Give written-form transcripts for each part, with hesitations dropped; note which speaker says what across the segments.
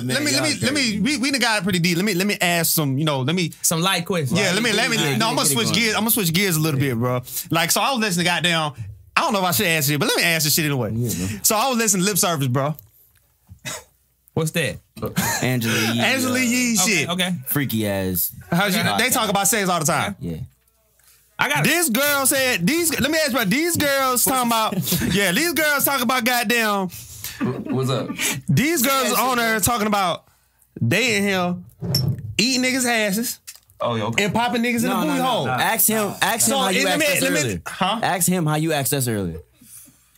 Speaker 1: we done got pretty deep. Let me ask some,
Speaker 2: some light questions.
Speaker 1: Yeah, I'm gonna switch gears. I'm gonna switch gears a little bit, bro. Like, so I was listening to goddamn, I don't know if I should answer it, but let me answer shit anyway. Yeah, so I was listening to Lip Service, bro.
Speaker 2: What's that?
Speaker 3: Angela Yee
Speaker 2: shit. Okay.
Speaker 3: Freaky ass.
Speaker 1: They talk about sex all the time.
Speaker 3: Yeah.
Speaker 1: I got this girl said let me ask you about these girls talking about these girls talking about goddamn
Speaker 4: what's up?
Speaker 1: These girls on there talking about dating him, eating niggas' asses.
Speaker 4: Oh, yeah, okay.
Speaker 1: And popping niggas in the booty hole.
Speaker 3: Ask him how you asked us earlier. Ask him how you asked us earlier.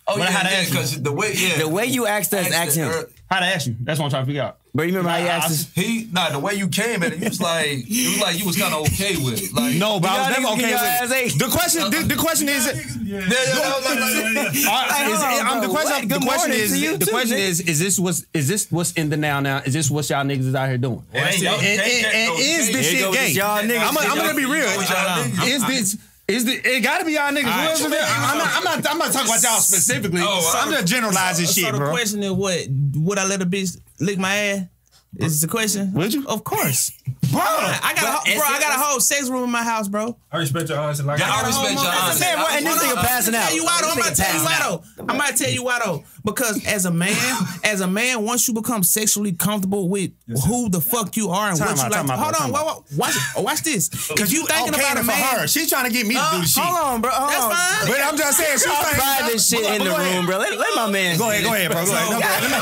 Speaker 4: Oh, how to ask because the way
Speaker 3: you asked us, ask him.
Speaker 1: How to ask you? That's what I'm trying to figure out.
Speaker 3: But you remember how he asked us?
Speaker 4: The way you came at it, it was like you was kind of okay with it. Like,
Speaker 1: no, but I was never okay with it. The question is, the question is this what's in the now? Is this what y'all niggas is out here doing? And is this shit gay? I'm gonna be real. It gotta be y'all niggas. I'm not talking about y'all specifically. I'm just generalizing shit, bro.
Speaker 2: So the question is, would I let a bitch lick my ass? Is the question?
Speaker 1: Would you?
Speaker 2: Of course. Bro, I got a whole sex room in my house, bro.
Speaker 5: I respect your honesty.
Speaker 4: I respect your honesty.
Speaker 3: And this nigga passing out.
Speaker 2: I'm about to tell you why though. Because as a man, once you become sexually comfortable with who the fuck you are and what you like, hold on, watch this. Because you thinking about a man,
Speaker 1: she's trying to get me to do the shit.
Speaker 3: Hold on, bro.
Speaker 2: That's fine.
Speaker 1: But I'm just saying, she's
Speaker 3: trying this shit in the room, bro. Let my man.
Speaker 1: Go ahead, bro. I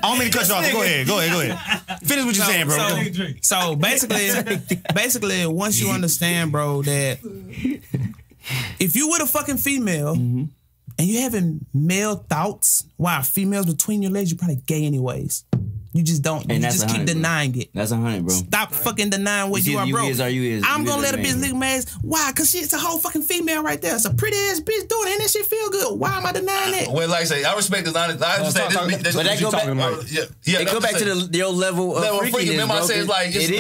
Speaker 1: don't mean to cut you off. Go ahead. Finish what you're saying, bro.
Speaker 2: So basically, once you understand, bro, that if you with a fucking female and you having male thoughts while females between your legs, you're probably gay anyways. You just don't. And you just keep denying it.
Speaker 3: That's 100, bro.
Speaker 2: Stop fucking denying what you are, bro. I'm gonna let a bitch lick my ass. Why? Cause she's a whole fucking female right there. It's a pretty ass bitch doing it, and that shit feel good. Why am I denying it?
Speaker 4: Well, like I say, I respect this. I understand this.
Speaker 3: But that go back. It go back to your level of freakiness.
Speaker 4: Remember, I said it's like it's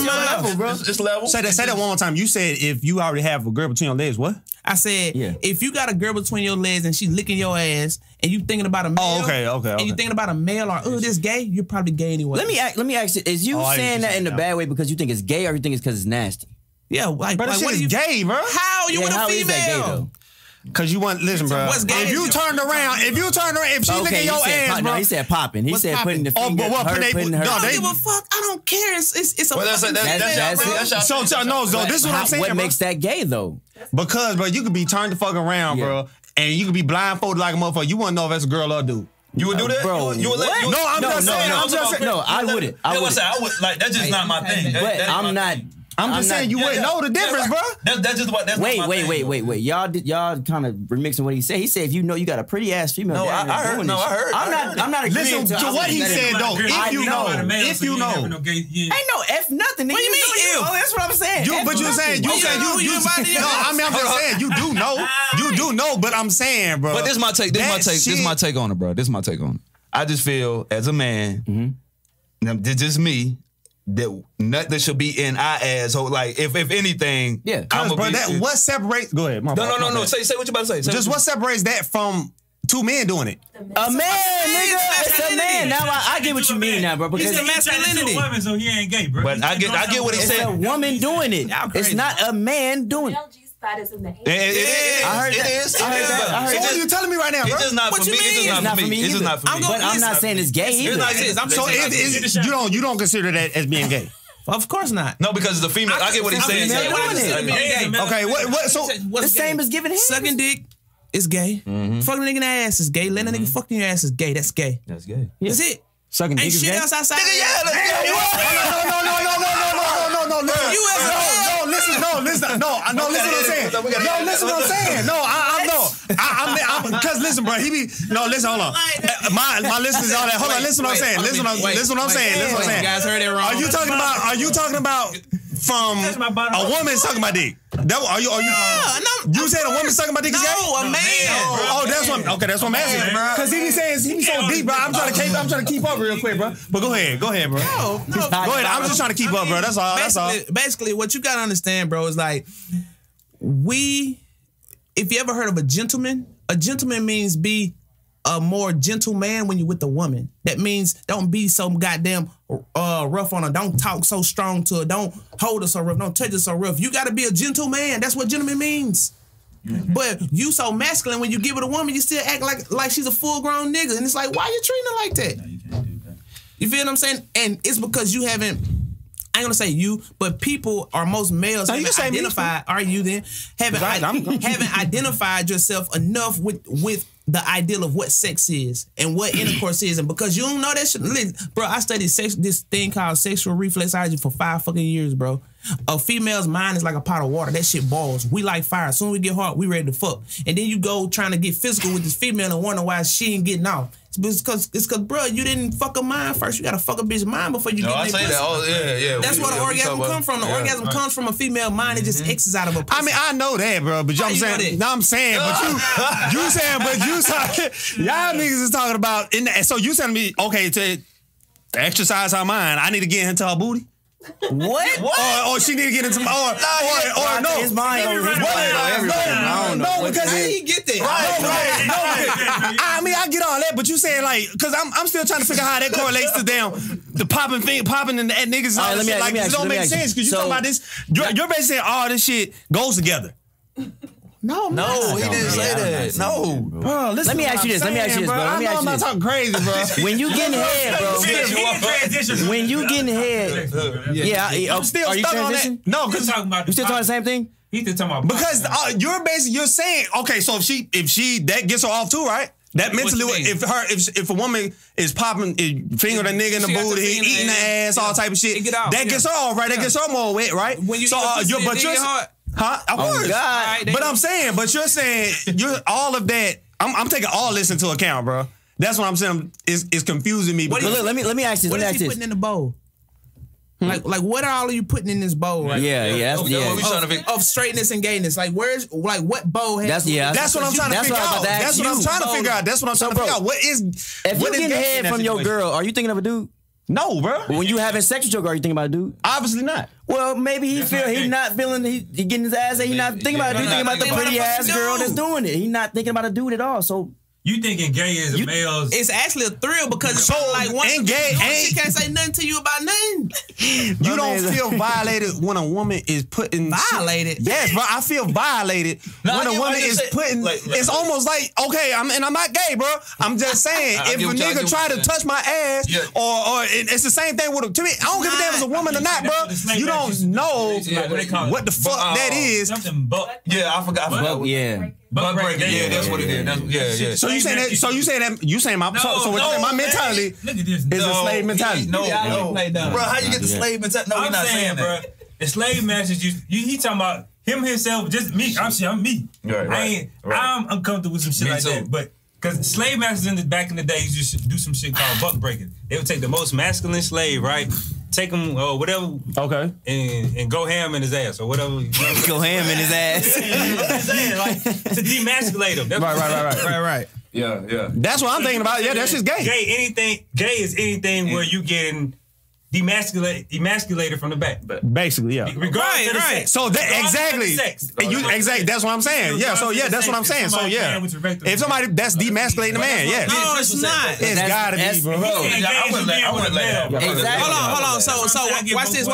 Speaker 4: level, bro. It's level.
Speaker 1: Say that one more time. You said if you already have a girl between your legs, what?
Speaker 2: I said, if you got a girl between your legs and she's licking your ass, and you thinking about a male, and you thinking about a male or this gay, you're probably gay anyway.
Speaker 3: Let me ask you: is you saying that in a bad way because you think it's gay, or you think it's because it's nasty?
Speaker 2: Yeah, like,
Speaker 1: but what is gay, bro?
Speaker 2: How you with a female?
Speaker 3: Is that gay though?
Speaker 1: Cause you want listen, bro. If you turned around, if she licking your ass, bro.
Speaker 3: No, he said popping. He said putting the finger.
Speaker 2: I don't give a fuck. I don't care. It's a.
Speaker 4: Well, that's
Speaker 1: so this is what I'm saying.
Speaker 3: What makes that gay though?
Speaker 1: Because, bro, you could be turned the fuck around, bro, and you could be blindfolded like a motherfucker. You wouldn't know if that's a girl or a dude.
Speaker 4: You would do that,
Speaker 3: bro?
Speaker 4: You would let?
Speaker 1: No, I'm just saying.
Speaker 3: No, I wouldn't.
Speaker 4: I would like. That's just not my thing.
Speaker 3: But I'm not.
Speaker 1: I'm just saying you wouldn't know the difference, bro.
Speaker 4: That's just what.
Speaker 3: Wait. Y'all kind of remixing what he said. He said if you know you got a pretty ass female.
Speaker 4: No, I heard.
Speaker 1: I'm not agreeing to what he said though. If you know, ain't no
Speaker 3: F nothing.
Speaker 2: What do you mean if?
Speaker 3: Oh, that's what I'm saying.
Speaker 1: But you're saying you. No, I mean I'm just saying you do know. You do know, but I'm saying, bro.
Speaker 4: But this is my take. This is my take on it, bro. This is my take on it. I just feel as a man, this is me. That nothing should be in our asshole. Like if anything,
Speaker 1: what separates? Go ahead.
Speaker 4: No. Say what you about to say.
Speaker 1: Just what separates that from two men doing it?
Speaker 3: A man, nigga. It's a man. Now I get what you mean now, bro. Because
Speaker 2: it's a masculinity.
Speaker 5: Woman, so he ain't gay, bro.
Speaker 4: But I get what he said.
Speaker 3: It's a woman doing it. It's not a man doing it.
Speaker 6: Is in the
Speaker 4: it is.
Speaker 3: I heard that.
Speaker 1: So what are you telling me right now, bro?
Speaker 4: It's just not for me. It's just not for me. It's just not for me.
Speaker 3: But I'm not saying it's gay either.
Speaker 1: So you don't consider that as being gay?
Speaker 2: Of course not.
Speaker 4: No, because it's a female. I get what he's saying.
Speaker 1: Okay, what? So
Speaker 3: the same as giving him
Speaker 2: sucking dick is gay. Fucking a nigga in the ass is gay. Letting a nigga fuck in your ass is gay. That's gay.
Speaker 4: That's gay.
Speaker 2: That's it.
Speaker 1: Sucking dick is gay.
Speaker 2: Ain't shit else outside.
Speaker 1: No. Listen what I'm saying. Because listen, bro, listen, hold on. My listeners all that. Hold on, listen what I'm saying. Listen what I'm saying.
Speaker 2: You guys heard it wrong.
Speaker 1: Are you talking about from a woman sucking my dick? You said a woman sucking my dick is gay?
Speaker 2: No, a man.
Speaker 1: That's what I'm asking. Because he be saying he be so deep, bro. I'm trying to keep up real quick, bro. But go ahead, bro.
Speaker 2: No.
Speaker 1: Go ahead. I'm just trying to keep up, bro. That's all.
Speaker 2: Basically, what you gotta understand, bro, is like if you ever heard of a gentleman means be a more gentle man when you're with a woman. That means don't be so goddamn rough on her. Don't talk so strong to her. Don't hold her so rough. Don't touch her so rough. You got to be a gentle man. That's what gentleman means. Mm-hmm. But you so masculine when you give it a woman, you still act like she's a full-grown nigga. And it's like, why you treating her like that?
Speaker 5: No, you can't do that.
Speaker 2: You feel what I'm saying? And it's because you haven't, I ain't gonna say you, but people or most males haven't identified, are you then? Haven't identified yourself enough with the ideal of what sex is and what intercourse is. And because you don't know that shit, listen, bro, I studied this thing called sexual reflexology for 5 fucking years, bro. A female's mind is like a pot of water. That shit boils. We like fire. As soon as we get hot, we ready to fuck. And then you go trying to get physical with this female and wonder why she ain't getting off. It's because, bro, you didn't fuck a mind first. You gotta fuck a bitch mind before you get in pussy.
Speaker 4: That. Oh, yeah.
Speaker 2: That's where the orgasm come from. The orgasm comes from a female mind. It just X's out of a pussy.
Speaker 1: I mean, I know that, bro, but I'm saying, y'all niggas is talking about, so you telling me, okay, to exercise her mind, I need to get into her booty?
Speaker 3: What?
Speaker 1: Or she need to get into my or no.
Speaker 3: His mind
Speaker 1: no, because
Speaker 2: he get that.
Speaker 1: Right. I mean, I get all that, but you saying like, because I'm still trying to figure out how that correlates to the popping and that niggas.
Speaker 3: All right,
Speaker 1: like it don't make sense because you talking about this. You're basically saying all this shit goes together.
Speaker 2: No,
Speaker 4: he didn't say that. No.
Speaker 1: Bro, listen.
Speaker 3: Let me ask you this. Bro.
Speaker 1: I'm not talking crazy, bro.
Speaker 3: When you getting head, bro. When you getting head,
Speaker 1: I'm still stuck on that. No, because
Speaker 3: you still talking the same thing.
Speaker 5: He's still talking about
Speaker 1: because you're saying okay. So if she that gets her off too, right? That mentally, if a woman is popping, finger the nigga in the booty, eating the ass, all type of shit, that gets her off, right? That gets her more wet, right?
Speaker 2: When you
Speaker 1: Huh? Of course.
Speaker 3: God.
Speaker 1: But I'm saying, you're all of that. I'm taking all this into account, bro. That's what I'm saying. It's confusing me.
Speaker 3: Look, let me ask you.
Speaker 2: What is he putting in the bowl? Like what are all of you putting in this bowl? Right?
Speaker 3: Yeah.
Speaker 2: Of straightness and gayness. Like what bowl has?
Speaker 1: That's what I'm trying to figure out. That's what I'm trying to figure out. What is?
Speaker 3: If you getting head from your girl, are you thinking of a dude?
Speaker 1: No, bro.
Speaker 3: When you having sex with your girl, are you thinking about a dude?
Speaker 1: Obviously not.
Speaker 3: Well, maybe he not feeling he getting his ass. He not thinking about it. He's thinking about the pretty ass girl that's doing it. He not thinking about a dude at all. So
Speaker 5: you thinking gay is a male's?
Speaker 2: It's actually a thrill because it's like once she can't say nothing to you about nothing.
Speaker 1: You don't feel violated when a woman is putting
Speaker 2: violated.
Speaker 1: Yes, bro. I feel violated when a woman is putting. It's almost like okay, I'm not gay, bro. I'm just saying if a nigga try to touch my ass, or it's the same thing with to me. I don't give a damn if it's a woman or not, bro. You don't know what the fuck that is.
Speaker 4: Yeah, I forgot. Butt breaking. Yeah, that's what it is.
Speaker 1: So you saying that? So you saying my? So what you saying? My mentality is a slave mentality.
Speaker 4: No, bro. How you get the slave mentality? No, we're not saying that.
Speaker 5: Bro, the slave masters. He talking about him himself. Just me. I'm me. I'm uncomfortable with some shit like that. But because slave masters back in the day used to do some shit called buck breaking. They would take the most masculine slave, right? Take him whatever,
Speaker 1: okay,
Speaker 5: and go ham in his ass or whatever.
Speaker 3: Go ham in his ass.
Speaker 5: Like, to demasculate him.
Speaker 1: Right.
Speaker 4: Yeah.
Speaker 1: That's what I'm thinking about. Yeah, that's just gay.
Speaker 5: Gay is anything where you getting emasculated from the back.
Speaker 1: Basically, yeah.
Speaker 5: Regardless of the sex.
Speaker 1: So that exactly. That's what I'm saying. Yeah. So yeah, that's what I'm saying. So yeah. If somebody that's demasculating the man, yeah.
Speaker 2: No, it's not.
Speaker 1: It's gotta be, bro.
Speaker 4: I wouldn't let that.
Speaker 3: Exactly.
Speaker 2: Hold on. So watch this.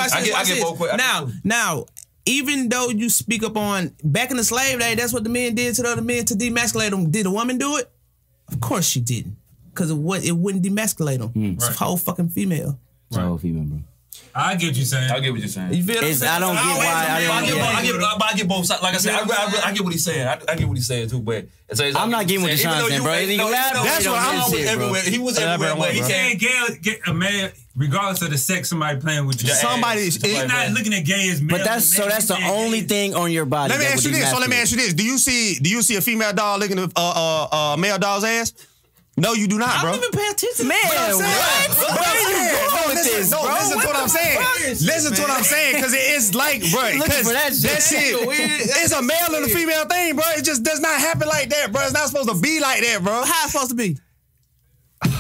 Speaker 2: Now, even though you speak up on back in the slave day, that's what the men did to the other men to demasculate them. Did a woman do it? Of course she didn't, because it wouldn't demasculate them. It's a whole fucking female.
Speaker 3: It's a whole female, bro.
Speaker 5: I get what you're saying.
Speaker 2: You feel what I'm saying?
Speaker 3: I don't get why.
Speaker 4: I get both sides. Like I said, I get what he's saying. I get what he's saying too, but
Speaker 3: I'm not getting what Deshaun's saying, bro.
Speaker 4: That's what I'm everywhere. He was everywhere.
Speaker 5: He saying gay, get a man, regardless of the sex, somebody playing with you.
Speaker 1: Somebody's
Speaker 5: not looking at gay as male.
Speaker 3: But that's the only thing on your body.
Speaker 1: Let me ask you this. Do you see a female dog licking a male dog's ass? No, you do not, bro.
Speaker 2: I don't even pay attention.
Speaker 3: Man, what?
Speaker 1: Listen to what I'm saying. Listen to what I'm saying, because it's like, bro, because that shit, it's a male and a female thing, bro. It just does not happen like that, bro. It's not supposed to be like that, bro.
Speaker 2: How it's supposed to be?
Speaker 1: You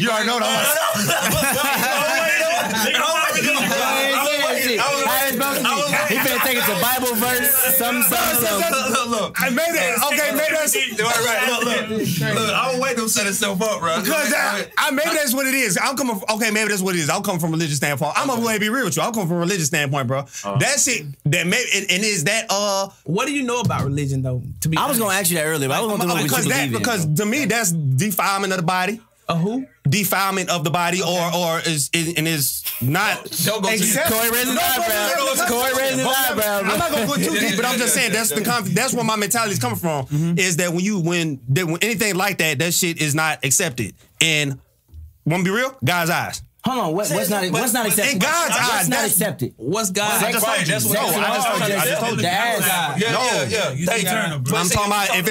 Speaker 1: already know that.
Speaker 3: He finna take it to Bible verse, some.
Speaker 4: look.
Speaker 1: I made it. Okay, maybe that's
Speaker 4: Look. I don't wait to set itself up, bro.
Speaker 1: Because maybe that's what it is. Maybe that's what it is. I'll come from a religious standpoint. I'm gonna be real with you. I'll come from a religious standpoint, bro. That shit. That maybe and is that
Speaker 2: What do you know about religion though? To be
Speaker 3: I was gonna ask you that earlier, but I was gonna know
Speaker 1: because to me that's defilement of the body.
Speaker 2: Who?
Speaker 1: Defilement of the body, or is not.
Speaker 3: Don't go Corey raising his eyebrows. Corey raising his eyebrows.
Speaker 1: I'm not gonna go too deep, but I'm just saying that's where my mentality is coming from. Is that when anything like that shit is not accepted. And wanna be real, God's eyes.
Speaker 3: Hold on, what's not accepted?
Speaker 1: In God's eyes,
Speaker 3: what's not accepted?
Speaker 2: What's God's eyes?
Speaker 1: I just told you. I'm talking about if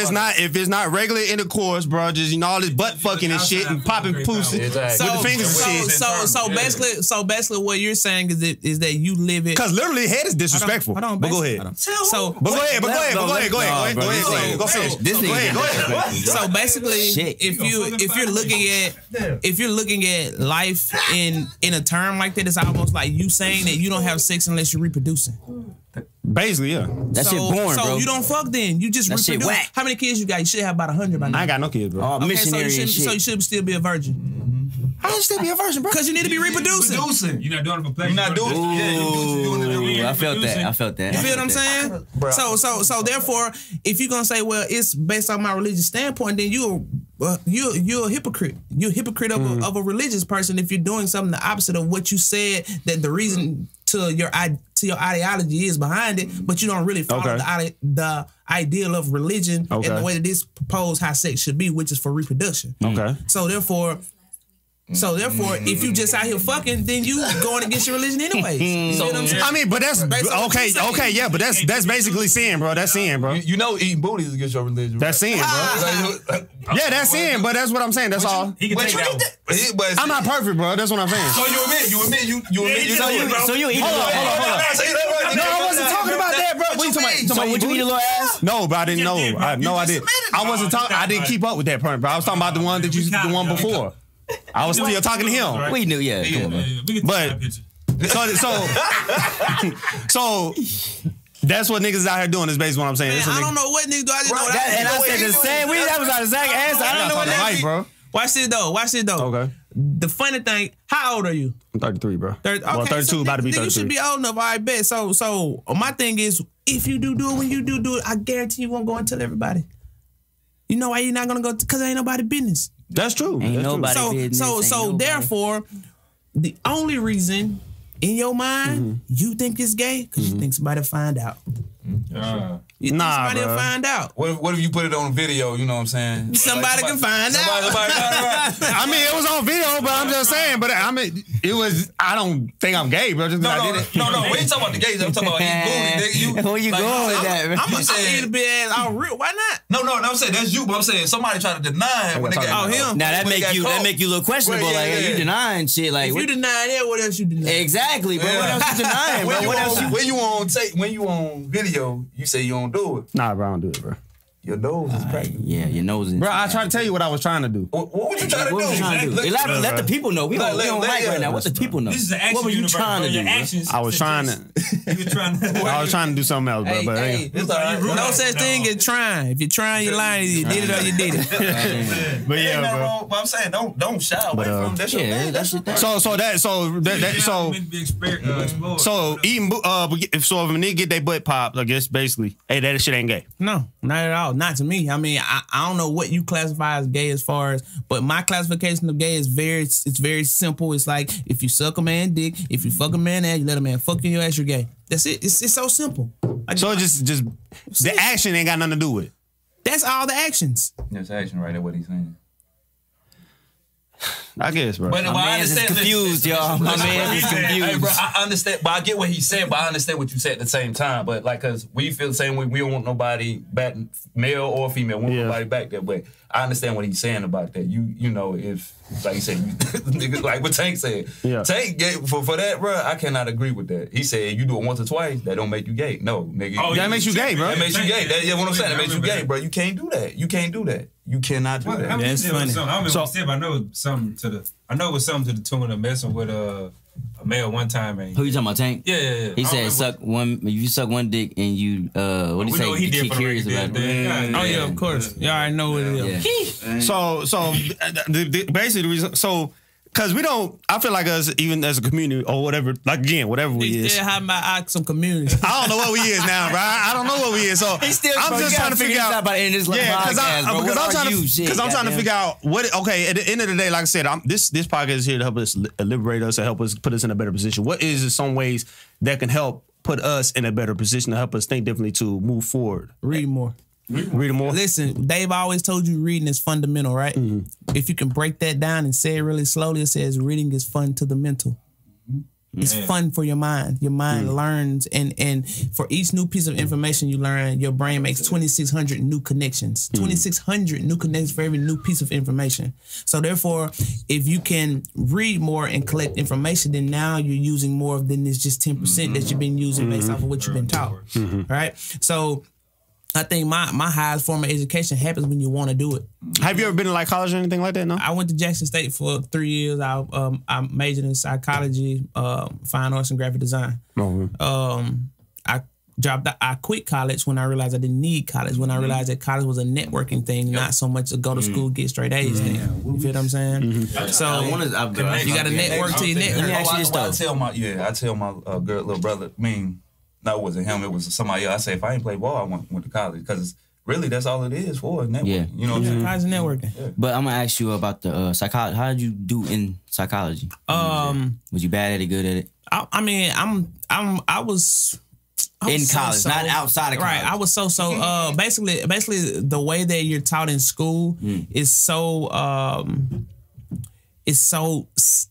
Speaker 1: it's not regular intercourse, bro, just all this butt fucking and shit and popping pussy with the fingers and shit.
Speaker 2: So basically, what you're saying is that you live it.
Speaker 1: Because literally, head is disrespectful.
Speaker 2: Hold on,
Speaker 1: but go ahead. Go ahead. Go finish.
Speaker 3: Go ahead.
Speaker 2: So basically, if you're looking at life in a term like that, it's almost like you saying that you don't have sex unless you're reproducing.
Speaker 1: Basically, yeah.
Speaker 3: That shit boring, bro.
Speaker 2: So you don't fuck then. You just reproduce.
Speaker 3: Whack.
Speaker 2: How many kids you got? You should have about 100 by now.
Speaker 1: I ain't got no kids, bro.
Speaker 3: Oh, missionary and shit.
Speaker 2: So you should still be a virgin.
Speaker 1: I should still be a virgin, bro.
Speaker 2: Because you need to be reproducing.
Speaker 5: You're not doing it for pleasure.
Speaker 4: You're not doing it.
Speaker 3: I felt that.
Speaker 2: You feel what I'm saying? So therefore, if you're gonna say, well, it's based on my religious standpoint, then you're a hypocrite. You're a hypocrite of a religious person if you're doing something the opposite of what you said that the reason to your ideology is behind it, but you don't really follow the ideal of religion and the way that this proposed how sex should be, which is for reproduction.
Speaker 1: Okay.
Speaker 2: So therefore, if you just out here fucking, then you going against your religion anyway. You know what I'm saying?
Speaker 1: I mean, but that's okay, yeah, but that's basically sin, bro. That's sin, bro.
Speaker 4: You know, eating booty is against your religion. Right?
Speaker 1: That's sin, bro. Yeah, that's sin, but that's what I'm saying. That's all.
Speaker 5: He can take that.
Speaker 1: I'm not perfect, bro. That's what I'm saying.
Speaker 4: So you admit.
Speaker 3: So you eat.
Speaker 1: Hold on. No, I wasn't talking about that, bro. What you talking about?
Speaker 3: So would you eat a little ass?
Speaker 1: No, but I didn't know. I didn't. I wasn't talking. I didn't keep up with that point, bro. I was talking about the one before. I was still talking to him.
Speaker 3: Right. We knew, yeah.
Speaker 1: But so that's what niggas out here doing is basically what I'm saying.
Speaker 2: Man, I don't know what niggas do. I just know that.
Speaker 3: And I said the same. That was our exact answer. I don't know what that is,
Speaker 1: bro.
Speaker 2: Watch this though.
Speaker 1: Okay.
Speaker 2: The funny thing, how old are you?
Speaker 1: I'm 33, bro.
Speaker 2: Well,
Speaker 1: 32, about to be 33.
Speaker 2: You should be old enough, I bet. So my thing is, if you do it when you do it, I guarantee you won't go and tell everybody. You know why you're not gonna go? Because it ain't nobody business.
Speaker 1: That's true.
Speaker 3: Ain't nobody business.
Speaker 2: So therefore, the only reason in your mind you think it's gay because you think somebody will find out. You think somebody will find out.
Speaker 4: What if you put it on video? You know what I'm saying?
Speaker 2: Somebody can find out.
Speaker 1: I mean, it was on video, but I'm just saying. But I mean, it was. I don't think I'm gay, bro. Just I did it.
Speaker 4: No. We ain't talking about the gays. I'm talking about eating booty.
Speaker 3: Where you going with that, man?
Speaker 2: I'm gonna say it be ass real. Why not?
Speaker 4: No. I'm saying that's you, but I'm saying somebody try to deny it when they got
Speaker 2: him.
Speaker 3: Now that make you look questionable. Like you denying shit. Like
Speaker 2: if you denying it, what else you denying?
Speaker 3: Exactly, bro. What else you denying, bro? What else
Speaker 4: when you on tape? When you on video, you say you don't do it.
Speaker 1: Nah, bro, I don't do it, bro.
Speaker 4: Your nose is pregnant.
Speaker 3: Yeah, your nose is.
Speaker 1: Bro, I tried to tell you what I was trying to do.
Speaker 4: What was you trying to do?
Speaker 3: Let the people know. We don't like right now. What the people know?
Speaker 5: This is the action.
Speaker 3: What were you trying to do?
Speaker 1: I was trying to do something else, bro.
Speaker 2: Hey, no such thing as trying. If you're trying, you're lying. You did it or you did it.
Speaker 1: But yeah, bro.
Speaker 4: But I'm saying don't shy away from that.
Speaker 1: So eating. So if a nigga get their butt popped, I guess basically, hey, that shit ain't gay.
Speaker 2: No, not at all. Not to me. I mean, I don't know what you classify as gay as far as, but my classification of gay is very simple. It's like if you suck a man dick, if you fuck a man ass, you let a man fuck in your ass, you're gay. That's it. It's so simple.
Speaker 1: So just the action ain't got nothing to do with it.
Speaker 2: That's all the actions.
Speaker 4: That's action right there. What he's saying.
Speaker 1: I guess, bro.
Speaker 4: But
Speaker 3: My man is confused, y'all. My man is confused.
Speaker 4: Hey, bro, I understand, but I get what he's saying, but I understand what you said at the same time. But like, cause we feel the same way. We don't want nobody back, male or female. We want nobody back that way. I understand what he's saying about that. You know, if like you said, niggas like what Tank said. Yeah. Tank for that, bro. I cannot agree with that. He said you do it once or twice, that don't make you gay. No, nigga.
Speaker 1: Oh, that makes you gay, bro.
Speaker 4: That makes you gay. That's what I'm saying. That makes you gay, bro. You can't do that. You can't do that. You cannot do that.
Speaker 2: That's funny.
Speaker 5: I know it was something to the tune of messing with a male one time, man.
Speaker 3: Who you talking about, Tank?
Speaker 5: Yeah.
Speaker 3: He said if you suck one dick and you what do you say?
Speaker 5: What he did for
Speaker 3: curious about it.
Speaker 2: Oh yeah, of course. Y'all already know what it is.
Speaker 3: Yeah.
Speaker 1: So basically the reason, because we don't, I feel like us, even as a community or whatever, like again, whatever we is.
Speaker 2: Still have my some community.
Speaker 1: I don't know what we is now, bro. I don't know what we is. So I'm just trying to figure out. Because I'm trying to figure out what. Okay, at the end of the day, like I said, this podcast is here to help us liberate us and help us put us in a better position. What is some ways that can help put us in a better position to help us think differently to move forward?
Speaker 2: Read more.
Speaker 1: Read more.
Speaker 2: Listen, Dave always told you reading is fundamental, right? Mm-hmm. If you can break that down and say it really slowly, it says reading is fun to the mental. It's fun for your mind. Your mind learns, and for each new piece of information you learn, your brain makes 2,600 new connections. 2,600 new connections for every new piece of information. So therefore, if you can read more and collect information, then now you're using more than this just 10% that you've been using based off of what you've been taught. Right? So I think my highest form of education happens when you want to do it.
Speaker 1: Have you ever been to like college or anything like that? No.
Speaker 2: I went to Jackson State for 3 years. I majored in psychology, fine arts, and graphic design. I quit college when I realized I didn't need college. When I realized that college was a networking thing, not so much to go to school, get straight A's. You feel what I'm saying? So you got to network to your network.
Speaker 4: I tell my little brother. No, it wasn't him. It was somebody else. I say, if I ain't play ball, I went to college because really that's all it is for networking. Yeah. You know what I'm saying?
Speaker 2: College networking.
Speaker 4: Yeah.
Speaker 3: But I'm gonna ask you about the psychology. How did you do in psychology? Was you bad at it? Good at it?
Speaker 2: I was
Speaker 3: in college, not outside of college.
Speaker 2: Right. I was basically the way that you're taught in school is so it's so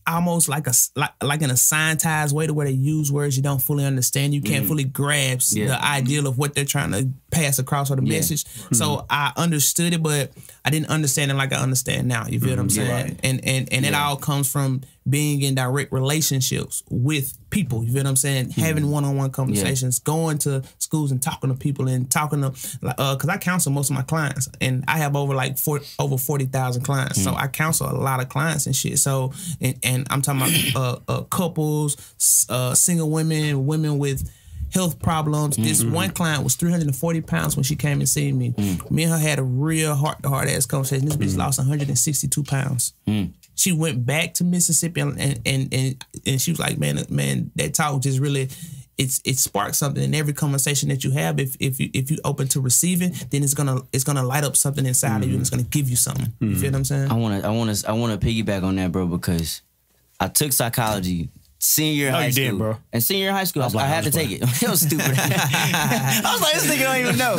Speaker 2: almost like an assigned way to where they use words you don't fully understand. You can't fully grasp the ideal of what they're trying to pass across or the message. So I understood it, but I didn't understand it like I understand now. You feel what I'm saying? Right. And it all comes from being in direct relationships with people. You feel what I'm saying? Having one-on-one conversations, going to schools and talking to people and talking to, because I counsel most of my clients, and I have over 40,000 clients. So I counsel a lot of clients and shit. So and I'm talking about couples, single women, women with health problems. This one client was 340 pounds when she came and seen me. Me and her had a real heart-to-heart ass conversation. This bitch lost 162 pounds. She went back to Mississippi and she was like, man, that talk just really, it sparks something in every conversation that you have. If you open to receiving, then it's gonna light up something inside of you and it's gonna give you something. You feel what I'm saying?
Speaker 3: I wanna piggyback on that, bro, because I took psychology senior year in high school. Did, bro. And senior year in high school, I had to take it. It was stupid. I was like, this nigga don't even know.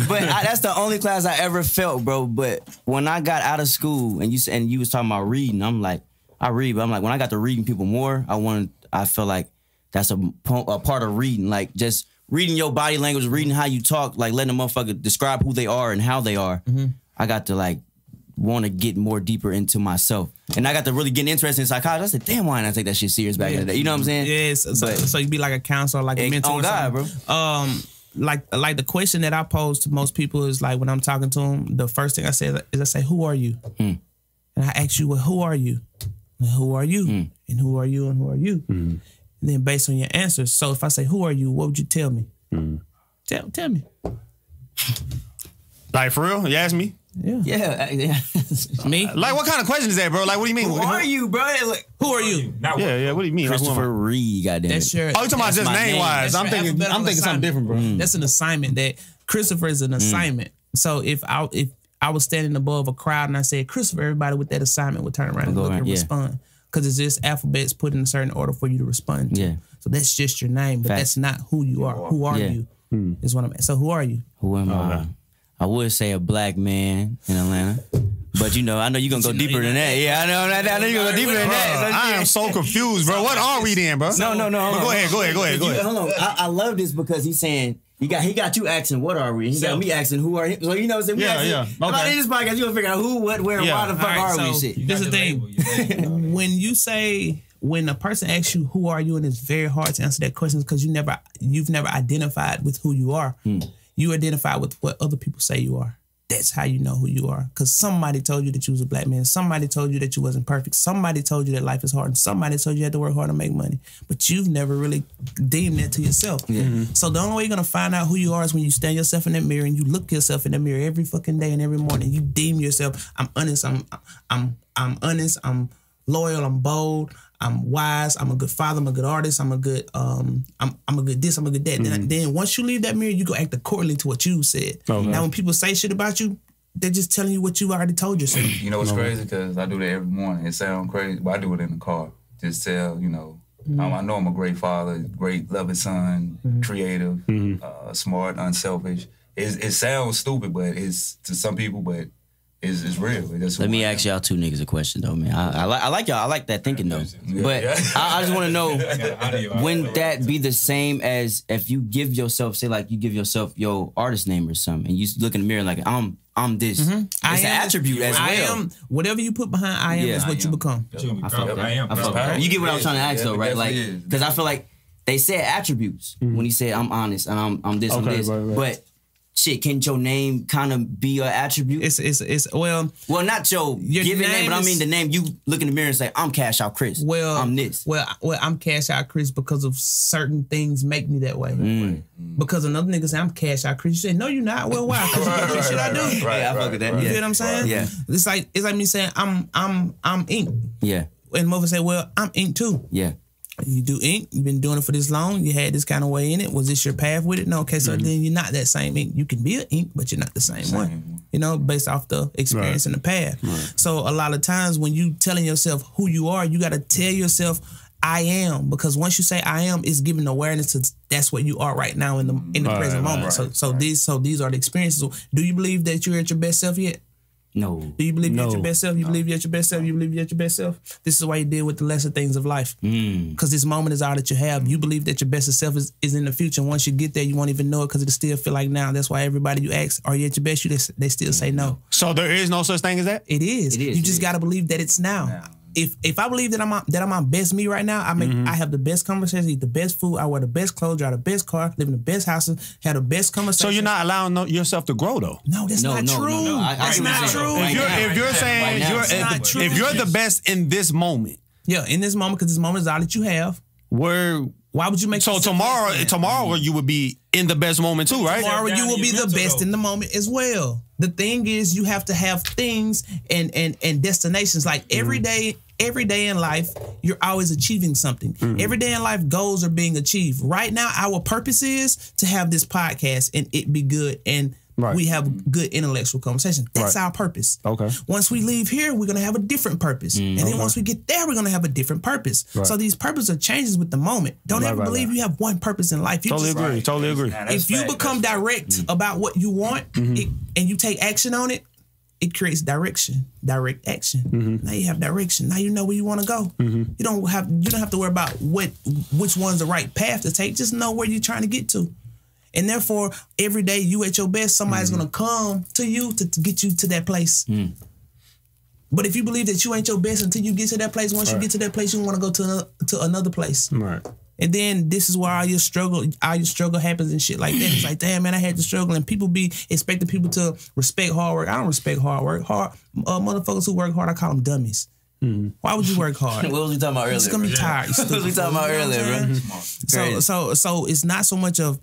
Speaker 3: But that's the only class I ever felt, bro. But when I got out of school and you was talking about reading, I'm like, I read, but I'm like, when I got to reading people more, I feel like that's a part of reading, like just reading your body language, reading how you talk, like letting a motherfucker describe who they are and how they are. I got to want to get more deeper into myself. And I got to really get interested in psychology. I said, damn, why didn't I take that shit serious back in the day? You know what I'm saying?
Speaker 2: Yes. So you be like a counselor, like a mentor.
Speaker 3: Oh, God, bro.
Speaker 2: Like the question that I pose to most people is like, when I'm talking to them, the first thing I say is who are you? And I ask you, well, who are you? And who are you? And who are you? And who are you? And then based on your answers. So if I say, who are you? What would you tell me? Tell me.
Speaker 1: Like, for real? You ask me?
Speaker 2: Yeah. Me?
Speaker 1: Like, what kind of question is that, bro? Like, what do you mean?
Speaker 3: Who are you, bro? Like,
Speaker 2: who are you?
Speaker 1: Yeah. What do you mean?
Speaker 3: Christopher Reed, goddamn.
Speaker 2: That's your.
Speaker 1: Oh, you talking about just name-wise? I'm thinking something different, bro.
Speaker 2: That's an assignment. That Christopher is an assignment. So if I was standing above a crowd and I said Christopher, everybody with that assignment would turn around and look and respond, because it's just alphabets put in a certain order for you to respond to. So that's just your name, but that's not who you are. Who are you? Is what I'm at. So who are you?
Speaker 3: Who am I? I would say a black man in Atlanta, but I know you're gonna go deeper than that. Yeah, I know you're gonna go deeper than that.
Speaker 1: I am so confused, bro. What are we then, bro?
Speaker 3: No.
Speaker 1: Go ahead.
Speaker 3: Hold on. I love this because he's saying he got you asking what are we? He got me asking who are you? So we asking. Okay. About this podcast, you gonna figure out who, what, where, and why the fuck are we? Shit.
Speaker 2: This is the thing. When a person asks you who are you, and it's very hard to answer that question because you've never identified with who you are. You identify with what other people say you are. That's how you know who you are. Because somebody told you that you was a black man. Somebody told you that you wasn't perfect. Somebody told you that life is hard. And somebody told you had to work hard to make money. But you've never really deemed that to yourself. So the only way you're going to find out who you are is when you stand yourself in that mirror and you look yourself in the mirror every fucking day and every morning. You deem yourself, I'm honest, I'm honest, I'm loyal, I'm bold, I'm wise, I'm a good father, I'm a good artist, I'm a good I'm a good this, I'm a good that. Then once you leave that mirror, you go act accordingly to what you said. Now when people say shit about you, they're just telling you what you already told yourself.
Speaker 4: You know what's crazy? Because I do that every morning. It sounds crazy, but I do it in the car. Just tell, you know, I know I'm a great father, great loving son, creative, smart, unselfish. It sounds stupid, but it's to some people, but it's real.
Speaker 3: Let me ask y'all two niggas a question though, man. I like y'all. I like that thinking though. But I just want to know, wouldn't that be the same as if you give yourself, say like you give yourself your artist name or something, and you look in the mirror like I'm this. It's an attribute as well.
Speaker 2: I am whatever you put behind. I am is what you become.
Speaker 5: I am.
Speaker 3: You get what I was trying to ask though, right? Like, because I feel like they said attributes when he said I'm honest and I'm this and this, but. Shit, can your name kind of be an attribute?
Speaker 2: It's well,
Speaker 3: not your given name, but I mean the name you look in the mirror and say, I'm Cash Out Chris.
Speaker 2: Well,
Speaker 3: I'm this.
Speaker 2: Well, I'm Cash Out Chris because of certain things make me that way. Because another nigga say I'm Cash Out Chris. You say, no, you're not. Well, why? Because you do the shit I do.
Speaker 3: I fuck with that.
Speaker 2: You feel what I'm saying?
Speaker 3: Yeah.
Speaker 2: It's like me saying I'm Ink.
Speaker 3: Yeah.
Speaker 2: And mother say, well, I'm Ink too.
Speaker 3: Yeah.
Speaker 2: You do ink. You've been doing it for this long. You had this kind of way in it. Was this your path with it? No. Okay, so then you're not that same ink. You can be an ink, but you're not the same one. You know, based off the experience and the path. So a lot of times when you telling yourself who you are, you got to tell yourself I am, because once you say I am, it's giving awareness to that's what you are right now in the present moment. So these are the experiences. Do you believe that you're at your best self yet?
Speaker 3: No.
Speaker 2: Do you believe you're at your best self? You believe you're at your best self? You believe you're at your best self? This is why you deal with the lesser things of life. Because this moment is all that you have. You believe that your best self is in the future. And once you get there, you won't even know it because it'll still feel like now. That's why everybody you ask, are you at your best? They still say no.
Speaker 1: So there is no such thing as that?
Speaker 2: It is. You just got to believe that it's now. If I believe that I'm my best me right now, I have the best conversations, eat the best food, I wear the best clothes, drive the best car, live in the best houses, have the best conversations.
Speaker 1: So you're not allowing yourself to grow though?
Speaker 2: No, that's not true. No. That's not true.
Speaker 1: If you're saying if you're the best in this moment.
Speaker 2: Yeah, in this moment, because this moment is all that you have. Why would you make
Speaker 1: so tomorrow you would be in the best moment too, right?
Speaker 2: Tomorrow you will be the best in the moment as well. The thing is, you have to have things and destinations. Like every day in life, you're always achieving something. Every day in life, goals are being achieved. Right now, our purpose is to have this podcast and it be good and we have good intellectual conversation. That's our purpose.
Speaker 1: Okay.
Speaker 2: Once we leave here, we're going to have a different purpose. And then once we get there, we're going to have a different purpose. So these purposes are changes with the moment. Don't ever believe you have one purpose in life.
Speaker 1: Totally agree.
Speaker 2: If you become direct about what you want and you take action on it, it creates direct action. Now you have direction. Now you know where you want to go. You don't have to worry about which one's the right path to take. Just know where you're trying to get to. And therefore, every day you at your best, somebody's gonna come to you to get you to that place. But if you believe that you ain't your best until you get to that place, once you get to that place, you want to go to another place. And then this is where all your struggle happens and shit like that. It's like, damn man, I had to struggle, and people be expecting people to respect hard work. I don't respect hard work. Motherfuckers who work hard, I call them dummies. Why would you work hard?
Speaker 3: What was we talking about earlier?
Speaker 2: It's gonna be tired.
Speaker 3: What was we talking about earlier, bro?
Speaker 2: So it's not so much of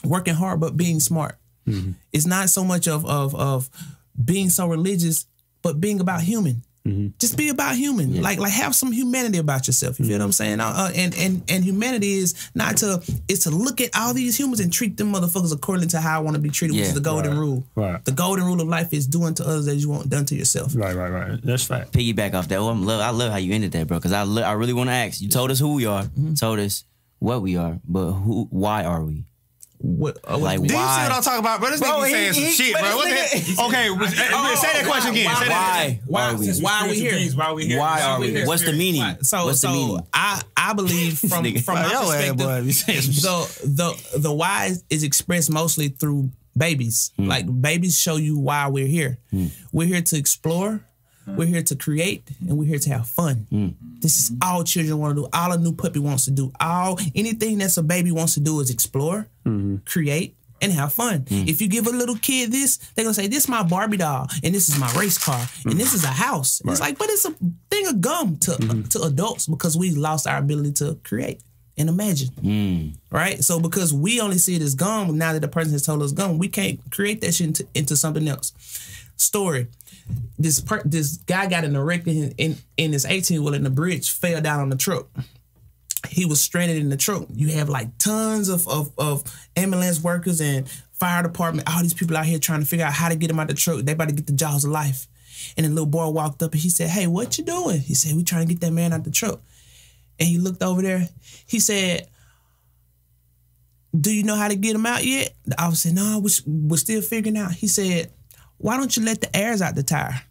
Speaker 2: working hard, but being smart. It's not so much of being so religious, but being about human. Just be about human. Like have some humanity about yourself. You feel what I'm saying? And humanity is to look at all these humans and treat them motherfuckers according to how I want to be treated, which is the golden rule. The golden rule of life is doing to others as you want done to yourself.
Speaker 1: Right. That's fact.
Speaker 3: Piggyback off that. I love how you ended that, bro. Because I really want to ask. You told us who we are, told us what we are, but why are we?
Speaker 2: What,
Speaker 3: like
Speaker 1: do you
Speaker 3: why?
Speaker 1: see what I'm talking about, bro? This nigga saying some shit, bro. What the? Okay, say that question again.
Speaker 2: Why are we here?
Speaker 3: Why are we here? What's the meaning? What's the meaning?
Speaker 2: I believe from my perspective, the why is expressed mostly through babies. Like babies show you why we're here. We're here to explore. We're here to create, and we're here to have fun. This is all children want to do. All a new puppy wants to do. Anything that's a baby wants to do is explore, create, and have fun. If you give a little kid this, they're gonna say, this is my Barbie doll, and this is my race car, and this is a house. Right. It's like, but it's a thing of gum to adults because we lost our ability to create and imagine. Right? So because we only see it as gum, now that the person has told us gum, we can't create that shit into something else. Story. This guy got in a wreck in his 18-wheeler and the bridge fell down on the truck. He was stranded in the truck. You have like tons of ambulance workers and fire department, all these people out here trying to figure out how to get him out the truck. They about to get the jaws of life. And the little boy walked up and he said, hey, what you doing? He said, we trying to get that man out the truck. And he looked over there. He said, do you know how to get him out yet? The officer said, no, we're still figuring out. He said, why don't you let the airs out the tire?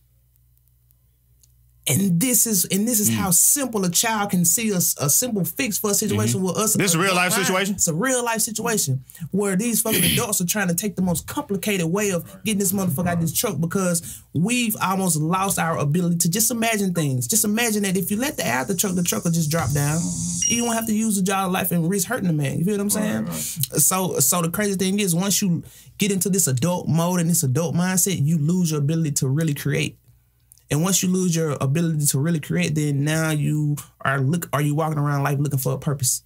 Speaker 2: And this is how simple a child can see a simple fix for a situation with us.
Speaker 1: This is a real life situation?
Speaker 2: It's a real life situation where these fucking adults are trying to take the most complicated way of getting this motherfucker out of this truck because we've almost lost our ability to just imagine things. Just imagine that if you let the air out the truck will just drop down. You won't have to use the jaw of life and risk hurting the man. You feel what I'm saying? Right. So the crazy thing is once you get into this adult mode and this adult mindset, you lose your ability to really create. And once you lose your ability to really create, then now you are you walking around life looking for a purpose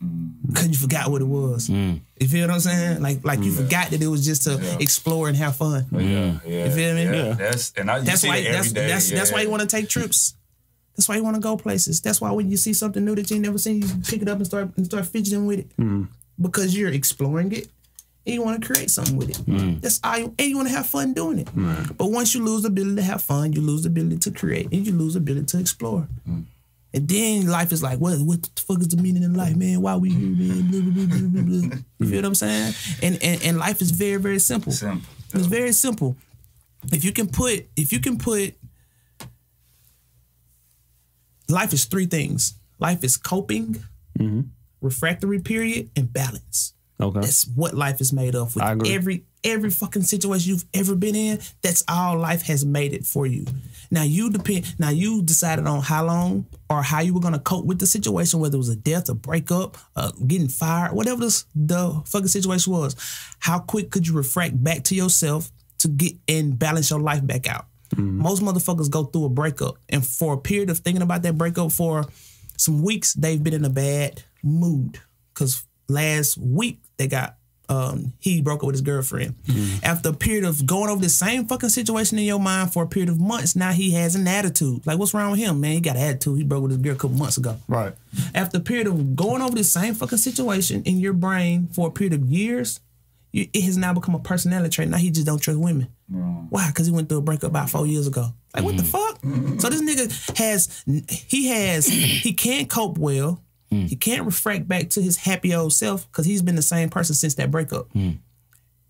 Speaker 2: because you forgot what it was. You feel what I'm saying? Like you forgot that it was just to explore and have fun. You feel me?
Speaker 4: Yeah. That's
Speaker 2: why you want to take trips. That's why you want to go places. That's why when you see something new that you never seen, you pick it up and start fidgeting with it because you're exploring it. And you want to create something with it. That's all and you want to have fun doing it. But once you lose the ability to have fun, you lose the ability to create, and you lose the ability to explore. And then life is like, what the fuck is the meaning in life, man? Why we here, man? Blah, blah, blah, blah, blah. You feel what I'm saying? And life is very, very simple. It's very simple. If you can put life is three things. Life is coping, refractory period, and balance. Okay. That's what life is made of. With I agree. Every fucking situation you've ever been in, that's all life has made it for you. Now you decided on how long or how you were gonna cope with the situation, whether it was a death, a breakup, getting fired, whatever the fucking situation was. How quick could you refract back to yourself to get and balance your life back out? Most motherfuckers go through a breakup, and for a period of thinking about that breakup for some weeks, they've been in a bad mood because last week he broke up with his girlfriend. After a period of going over the same fucking situation in your mind for a period of months, now he has an attitude. Like, what's wrong with him, man? He got an attitude. He broke with his girl a couple months ago. Right. After a period of going over the same fucking situation in your brain for a period of years, it has now become a personality trait. Now he just don't trust women. Why? Because he went through a breakup about 4 years ago. Like, what the fuck? So this nigga he can't cope well. He can't refract back to his happy old self because he's been the same person since that breakup. And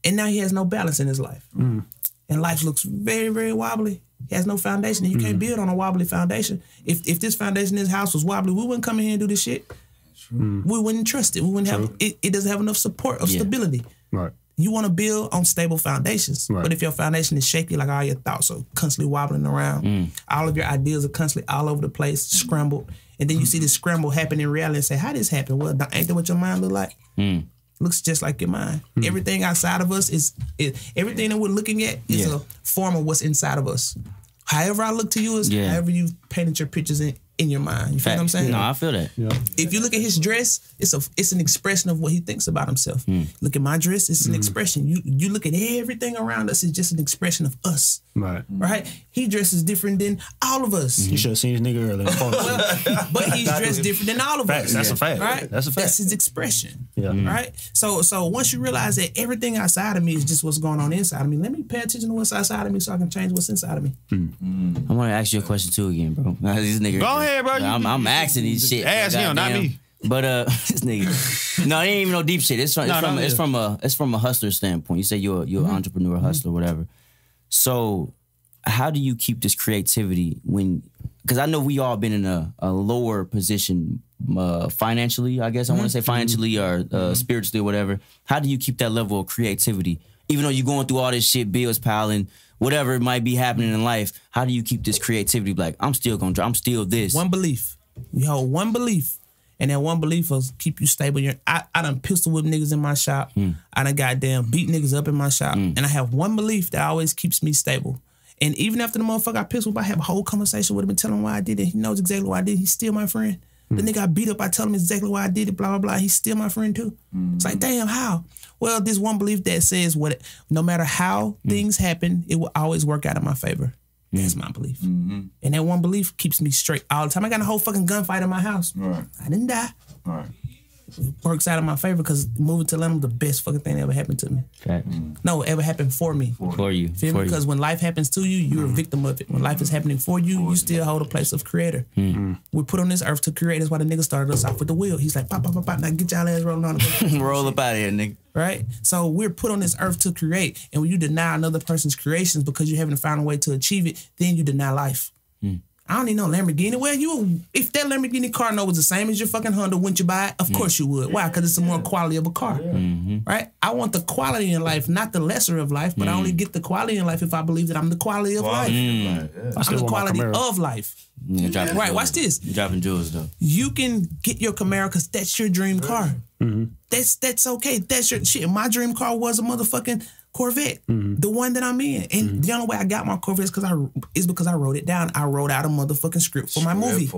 Speaker 2: now he has no balance in his life. And life looks very, very wobbly. He has no foundation. And you can't build on a wobbly foundation. If this foundation in his house was wobbly, we wouldn't come in here and do this shit. We wouldn't trust it. We wouldn't have it doesn't have enough support of stability. Right. You want to build on stable foundations. But if your foundation is shaky, like all your thoughts are constantly wobbling around, all of your ideas are constantly all over the place, scrambled. And then you see this scramble happen in reality and say, how this happen? Well, ain't that what your mind look like? Looks just like your mind. Everything outside of us is everything that we're looking at is a form of what's inside of us. However I look to you is however you painted your pictures in your mind. You feel what I'm saying?
Speaker 3: No, I feel that. Yeah.
Speaker 2: If you look at his dress, it's an expression of what he thinks about himself. Look at my dress, it's an expression. You look at everything around us, it's just an expression of us. Right? He dresses different than all of us.
Speaker 1: You should have seen this nigga earlier.
Speaker 2: But he's dressed different than all of us.
Speaker 1: That's a fact.
Speaker 2: Right?
Speaker 1: That's a fact.
Speaker 2: That's his expression. Right? So once you realize that everything outside of me is just what's going on inside of me, let me pay attention to what's outside of me so I can change what's inside of me.
Speaker 3: I want to ask you a question too again, bro. This nigga,
Speaker 1: go ahead, bro.
Speaker 3: I'm asking these shit.
Speaker 1: Ask him, not me.
Speaker 3: But this nigga, no, it ain't even no deep shit. It's from a hustler standpoint. You say you're an entrepreneur, hustler, whatever. So how do you keep this creativity when? Because I know we all been in a lower position financially. I guess I want to say financially or spiritually or whatever. How do you keep that level of creativity, even though you're going through all this shit, bills piling, whatever might be happening in life? How do you keep this creativity? Like, I'm still this.
Speaker 2: One belief. You hold one belief, And that one belief will keep you stable. I done pistol whip niggas in my shop. I done goddamn beat niggas up in my shop. And I have one belief that always keeps me stable. And even after the motherfucker I pistol whip, I have a whole conversation with him and tell him why I did it. He knows exactly why I did it. He's still my friend. The nigga I beat up, I tell him exactly why I did it, blah, blah, blah. He's still my friend too. It's like, damn, how? Well, this one belief that says no matter how things happen, it will always work out in my favor. That's my belief. And that one belief keeps me straight all the time. I got a whole fucking gunfight in my house. Right. I didn't die. Right. It works out in my favor because moving to Atlanta was the best fucking thing that ever happened to me. No, it ever happened for me.
Speaker 3: For you.
Speaker 2: Feel me? Because when life happens to you, you're a victim of it. When life is happening for you, you still hold a place of creator. We put on this earth to create. That's why the nigga started us off with the wheel. He's like, pop, pop, pop, pop. Now get y'all ass rolling on the
Speaker 3: roll up out of here, nigga.
Speaker 2: Right? So we're put on this earth to create. And when you deny another person's creations because you haven't found a way to achieve it, then you deny life. I don't need no Lamborghini. Well, if that Lamborghini car was the same as your fucking Honda, wouldn't you buy it? Of course you would. Why? Because it's a more quality of a car. Right? I want the quality in life, not the lesser of life, but I only get the quality in life if I believe that I'm the quality of life. I'm the quality of life. Right, watch this.
Speaker 3: You're dropping jewels, though.
Speaker 2: You can get your Camaro because that's your dream car. That's okay. That's your shit. My dream car was a motherfucking Corvette, the one that I'm in. And the only way I got my Corvette is because I wrote it down. I wrote out a motherfucking script for my movie.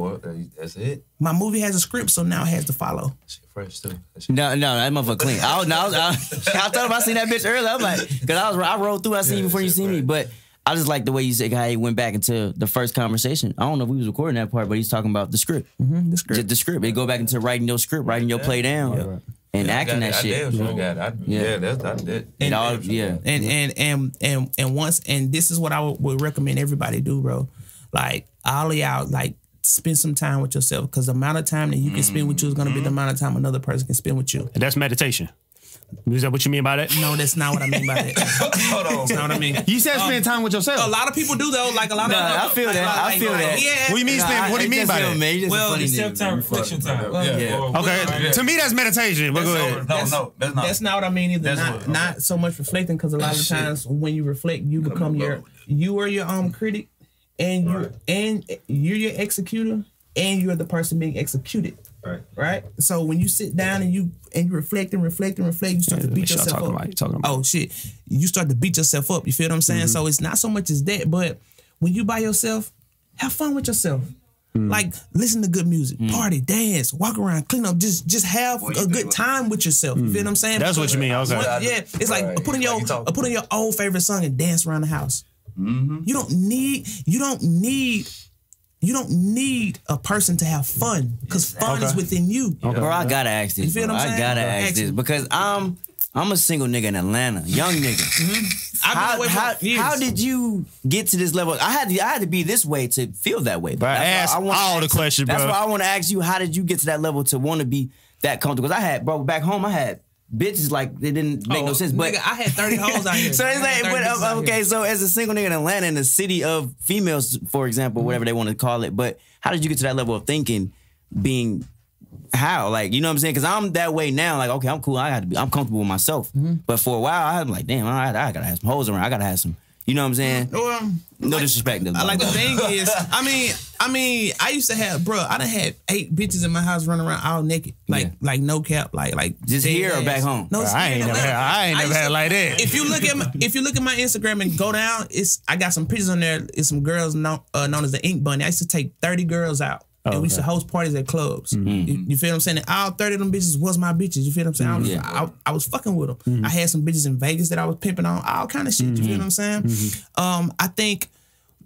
Speaker 4: That's it.
Speaker 2: My movie has a script, so now it has to follow.
Speaker 4: Shit fresh too.
Speaker 3: No, that motherfucker clean. I thought if I seen that bitch earlier, I'm like, because I rolled through, I seen you before you seen me, but I just like the way you said how he went back into the first conversation. I don't know if we was recording that part, but he's talking about the script. The script. Just the script. They go back into writing your script, writing your play down. And acting that shit.
Speaker 4: That's it.
Speaker 2: And once, and this is what I would recommend everybody do, bro. Like, all of y'all, like, spend some time with yourself, because the amount of time that you can spend with you is going to be the amount of time another person can spend with you.
Speaker 1: And that's meditation. Is that what you mean by that?
Speaker 2: No, that's not what I mean by that.
Speaker 4: Hold on.
Speaker 2: That's not what I mean.
Speaker 1: You said spend time with yourself.
Speaker 2: A lot of people do, though. Like, a lot of
Speaker 3: I feel that. I feel that.
Speaker 2: Yeah.
Speaker 1: What do you mean spend? What do you mean by that?
Speaker 5: Well, it's self-time, reflection time.
Speaker 1: Okay. To me, that's meditation. But go ahead.
Speaker 4: No, that's not.
Speaker 2: That's not what I mean either. Not so much reflecting, because a lot of times when you reflect, you become you are your own critic, and you're your executor, and you're the person being executed. Right. So when you sit down and you reflect, you start to beat yourself up. Oh shit. You start to beat yourself up. You feel what I'm saying? So it's not so much as that, but when you by yourself, have fun with yourself. Like, listen to good music, party, dance, walk around, clean up, just have a good time with yourself. You feel what I'm saying?
Speaker 1: That's what you mean. Okay.
Speaker 2: Yeah. It's like put in your old favorite song and dance around the house. You don't need a person to have fun, because fun is within you.
Speaker 3: Bro, I gotta ask this.
Speaker 2: You feel what I'm saying?
Speaker 3: I gotta ask this because I'm a single nigga in Atlanta, young nigga. How did you get to this level? I had to be this way to feel that way.
Speaker 1: Bro, ask all the questions, bro.
Speaker 3: That's why I want to ask you. How did you get to that level to want to be that comfortable? Because I had, bro, back home I had bitches like they didn't make no sense. But
Speaker 2: nigga, I had 30 hoes out here.
Speaker 3: So it's like, okay, so as a single nigga in Atlanta, in the city of females, for example, whatever they want to call it, but how did you get to that level of thinking, being how? Like, you know what I'm saying? Because I'm that way now. Like, okay, I'm cool. I'm comfortable with myself. But for a while, I'm like, damn, I gotta have some hoes around. I gotta have some. You know what I'm saying? No disrespect.
Speaker 2: Like, the thing is, I mean, I used to have, bro, I done had 8 bitches in my house running around all naked, like no cap, like
Speaker 3: just here or back home.
Speaker 2: No,
Speaker 1: I ain't never had it like that.
Speaker 2: If you look at my Instagram and go down, I got some pictures on there. It's some girls known as the Ink Bunny. I used to take 30 girls out. And we used to host parties at clubs. You feel what I'm saying? And all 30 of them bitches was my bitches. You feel what I'm saying? I was fucking with them. I had some bitches in Vegas that I was pimping on, all kind of shit. You feel what I'm saying? I think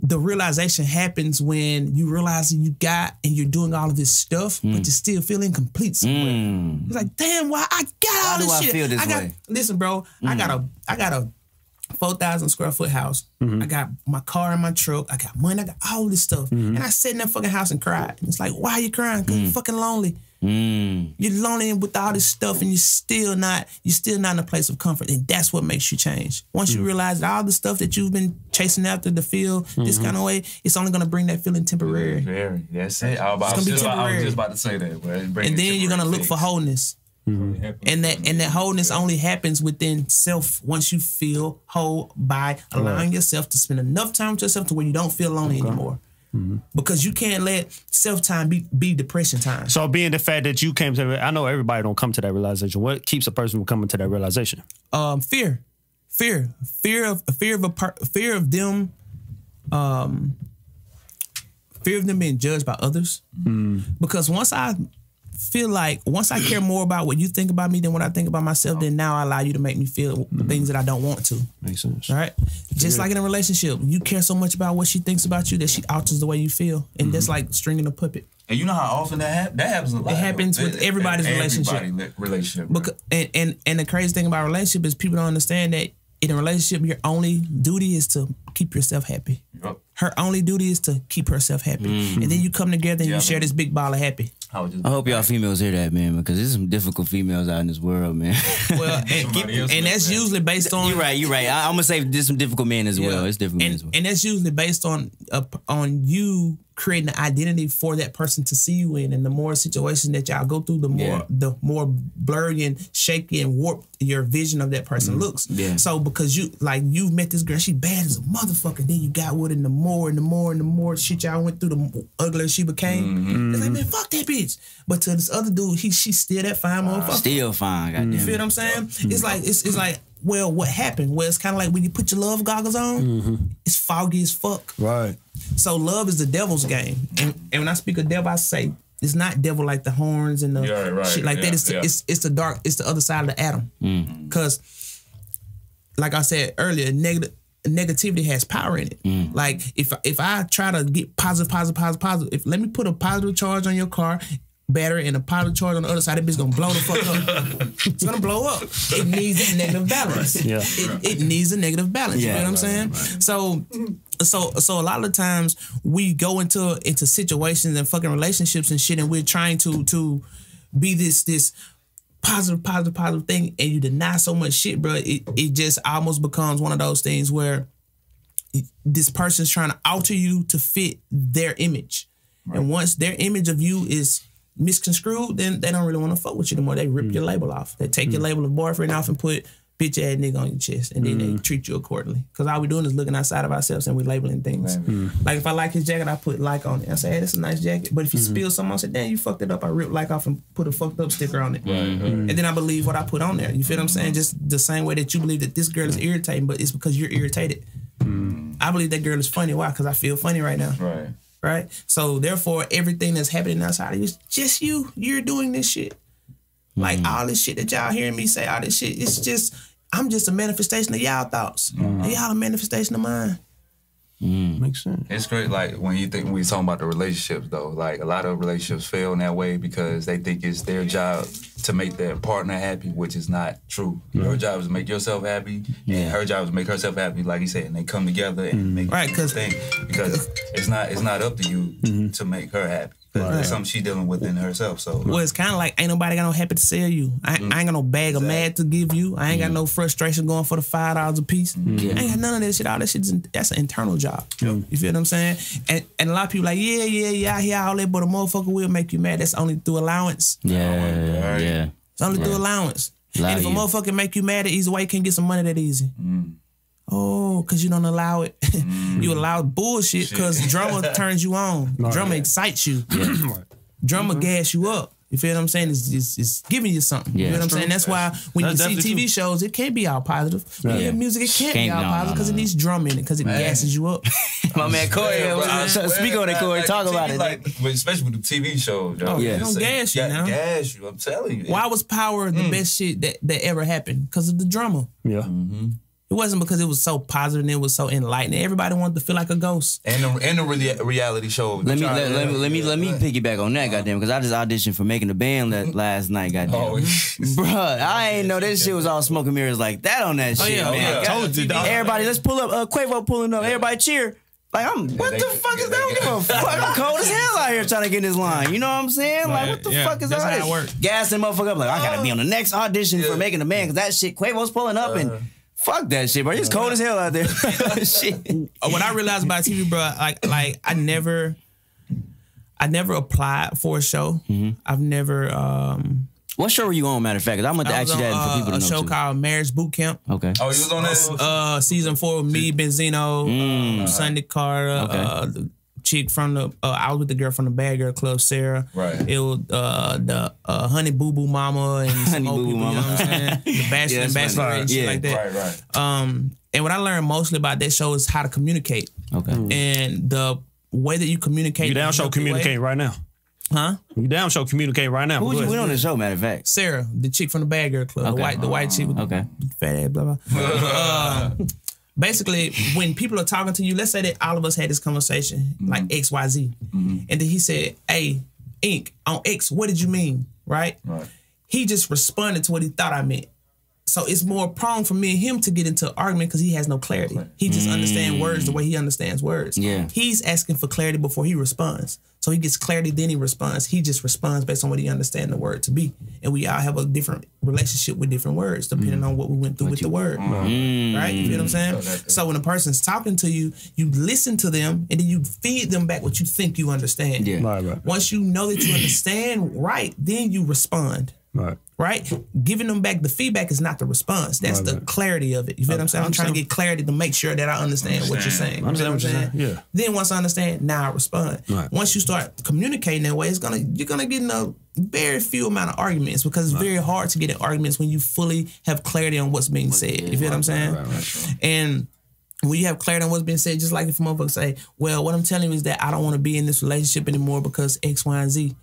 Speaker 2: the realization happens when you realize that you got and you're doing all of this stuff, but you still feel incomplete somewhere. It's like, damn, why I got all this shit?
Speaker 3: I feel this way?
Speaker 2: Listen, bro, I got a 4,000 square foot house. I got my car and my truck. I got money. I got all this stuff. And I sat in that fucking house and cried. And it's like, why are you crying? Because you're fucking lonely. You're lonely with all this stuff, and you're still not in a place of comfort. And that's what makes you change. Once you realize that all the stuff that you've been chasing after to feel this kind of way, it's only gonna bring that feeling temporary.
Speaker 4: That's it. I was just about to say that.
Speaker 2: And then you're gonna look for wholeness. And that wholeness only happens within self once you feel whole by allowing yourself to spend enough time with yourself to where you don't feel lonely anymore. Because you can't let self-time be depression time.
Speaker 1: So being the fact that you came to, I know everybody don't come to that realization. What keeps a person from coming to that realization?
Speaker 2: Fear of them being judged by others. Because once I care more about what you think about me than what I think about myself, then now I allow you to make me feel things that I don't want to.
Speaker 1: Makes sense.
Speaker 2: Right? Just like in a relationship, you care so much about what she thinks about you that she alters the way you feel. And that's like stringing a puppet.
Speaker 4: And you know how often that happens a lot.
Speaker 2: It happens with everybody's relationship. Because, and the crazy thing about a relationship is people don't understand that in a relationship, your only duty is to keep yourself happy. Yep. Her only duty is to keep herself happy. And then you come together and you share this big ball of happy.
Speaker 3: I hope y'all females hear that, man, because there's some difficult females out in this world, man.
Speaker 2: Well, and that's usually based on...
Speaker 3: You're right. I'm going to say there's some difficult men as well. It's difficult men as well.
Speaker 2: And that's usually based on you creating an identity for that person to see you in. And the more situations that y'all go through, the more blurry and shaky and warped your vision of that person looks. Yeah. So because you've met this girl, she bad as a motherfucker, then you got with her, and the more shit y'all went through, the uglier she became. It's like, man, fuck that bitch. But to this other dude, she's still that fine motherfucker.
Speaker 3: Still fine, goddamn.
Speaker 2: You feel what I'm saying? It's like, well, what happened? Well, it's kind of like when you put your love goggles on, it's foggy as fuck.
Speaker 1: Right.
Speaker 2: So love is the devil's game. And when I speak of devil, I say it's not devil like the horns and the shit like that. It's the dark, it's the other side of the atom. Because, like I said earlier, negativity has power in it. Like if I try to get positive, let me put a positive charge on your car, battery, and a positive charge on the other side, that bitch gonna blow the fuck up. It's gonna blow up. It needs a negative balance. It needs a negative balance. You know what I'm saying? So a lot of times we go into situations and fucking relationships and shit, and we're trying to be this positive thing, and you deny so much shit, bro. It just almost becomes one of those things where this person's trying to alter you to fit their image. Right. And once their image of you is misconstrued, then they don't really want to fuck with you anymore. They rip your label off. They take your label of boyfriend off and put bitch ass nigga on your chest, and then they treat you accordingly. Because all we doing is looking outside of ourselves and we labeling things. Like if I like his jacket, I put like on it. I say, hey, that's a nice jacket. But if he spills something, I say, damn, you fucked it up. I ripped like off and put a fucked up sticker on it. And then I believe what I put on there. You feel what I'm saying? Just the same way that you believe that this girl is irritating, but it's because you're irritated. I believe that girl is funny. Why? Because I feel funny right now. Right? So therefore, everything that's happening outside of you is just you. You're doing this shit. Like all this shit that y'all hearing me say, all this shit, it's just, I'm just a manifestation of y'all thoughts. And y'all a manifestation of mine.
Speaker 1: Makes sense.
Speaker 4: It's great, like when we talking about the relationships though, like a lot of relationships fail in that way because they think it's their job to make their partner happy, which is not true. Your job is to make yourself happy, and her job is to make herself happy, like he said, and they come together and make the thing, because it's not up to you to make her happy. That's something she's dealing with in herself. So
Speaker 2: well, it's kind of like ain't nobody got no happy to sell you. I ain't got no bag of mad to give you. I ain't got no frustration going for the $5 a piece. I ain't got none of that shit. All that shit, that's an internal job. You feel what I'm saying? And a lot of people like, I hear all that, but a motherfucker will make you mad. That's only through allowance. It's only through allowance. And if a motherfucker make you mad that easy, why you can't get some money that easy? Oh, because you don't allow it. You allow bullshit because drama turns you on. Drama excites you. Drama gas you up. You feel what I'm saying? It's giving you something. You know what I'm saying? That's why when you see TV shows, it can't be all positive. When you hear music, it can't be all positive because it needs drum in it because it gasses you up.
Speaker 3: My man Corey, speak on it, Corey. Talk about it.
Speaker 4: Like, especially with the TV shows.
Speaker 2: Oh, yeah. It don't gas you now.
Speaker 4: Gas you, I'm telling you.
Speaker 2: Why was Power the best shit that ever happened? Because of the drama. It wasn't because it was so positive and it was so enlightening. Everybody wanted to feel like a ghost.
Speaker 4: And the reality show.
Speaker 3: Let me piggyback on that, goddamn, because I just auditioned for Making the Band last night, goddamn. Bruh, I ain't know this shit was all smoke and mirrors like that on that shit, man. Told you, dog. Everybody, let's pull up. Quavo pulling up. Everybody cheer. Like, what the fuck is that? I don't give a fuck. I'm cold as hell out here trying to get in this line. You know what I'm saying? Like, what the fuck is all this? Gassing motherfucker up. Like, I gotta be on the next audition for Making the Band because that shit, Quavo's pulling up and... Fuck that shit, bro. It's cold as hell out there. Shit.
Speaker 2: What I realized about TV, bro, like I never applied for a show. I've never.
Speaker 3: What show were you on, matter of fact? Because I'm going to ask you that for people to know.
Speaker 2: A show called Marriage Boot Camp.
Speaker 3: Okay.
Speaker 4: Oh, you was on that?
Speaker 2: Season 4 with me, Benzino, Sunday Carter, chick from the I was with the girl from the Bad Girl Club, Sarah.
Speaker 4: Right.
Speaker 2: It was the Honey Boo Boo Mama and some old people, you know what I'm saying? The Bachelor and Bachelorette and shit like that.
Speaker 4: Right.
Speaker 2: And what I learned mostly about that show is how to communicate.
Speaker 3: Okay.
Speaker 2: And the way that you communicate.
Speaker 1: You down show communicate right now.
Speaker 2: Huh?
Speaker 1: You down show communicate right now.
Speaker 3: Who you went on the show, matter of fact?
Speaker 2: Sarah, the chick from the Bad Girl Club.
Speaker 3: Okay.
Speaker 2: The white chick with the fat ass, blah, blah. Basically, when people are talking to you, let's say that all of us had this conversation, like XYZ. And then he said, hey, Ink, on X, what did you mean? Right? He just responded to what he thought I meant. So it's more prone for me and him to get into an argument because he has no clarity. He just understands words the way he understands words.
Speaker 3: Yeah.
Speaker 2: He's asking for clarity before he responds. So he gets clarity, then he responds. He just responds based on what he understands the word to be. And we all have a different relationship with different words depending on what we went through with the word. Right? You feel what I'm saying? So when a person's talking to you, you listen to them and then you feed them back what you think you understand.
Speaker 3: Yeah.
Speaker 1: Right.
Speaker 2: Once you know that you understand right, then you respond. Right? Giving them back the feedback is not the response. That's the clarity of it. You feel what I'm saying? I'm trying to get clarity to make sure that I understand what you're saying.
Speaker 1: Understand what you're saying? Yeah.
Speaker 2: Then once I understand, now I respond. Once you start communicating that way, you're gonna get in a very few amount of arguments because it's very hard to get in arguments when you fully have clarity on what's being said. You feel what I'm saying? And when you have clarity on what's being said, just like if a motherfucker say, well, what I'm telling you is that I don't want to be in this relationship anymore because X, Y, and Z.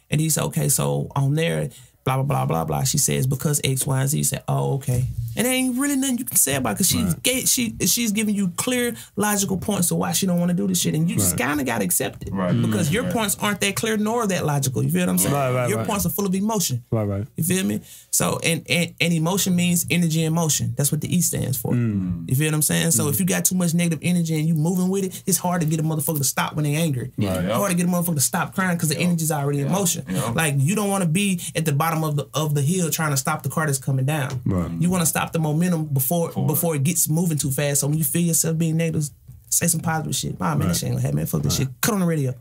Speaker 2: And he said, okay, so on there, blah, blah, blah, blah, blah. She says, because X, Y, and Z. You say, oh, okay. And there ain't really nothing you can say about it because she's giving you clear, logical points to why she don't want to do this shit. And you just kind of got to accept it. Because your points aren't that clear nor that logical. You feel what I'm saying? Your points are full of emotion. You feel me? So, and emotion means energy and motion. That's what the E stands for. You feel what I'm saying? So if you got too much negative energy and you moving with it, it's hard to get a motherfucker to stop when they angry. It's hard to get a motherfucker to stop crying because the energy's already in motion. Like, you don't want to be at the bottom of the hill trying to stop the car that's coming down. You want to stop the momentum before it gets moving too fast. So when you feel yourself being negative, say some positive shit. Man, that shit ain't gonna happen, man. Fuck this shit. Cut on the radio.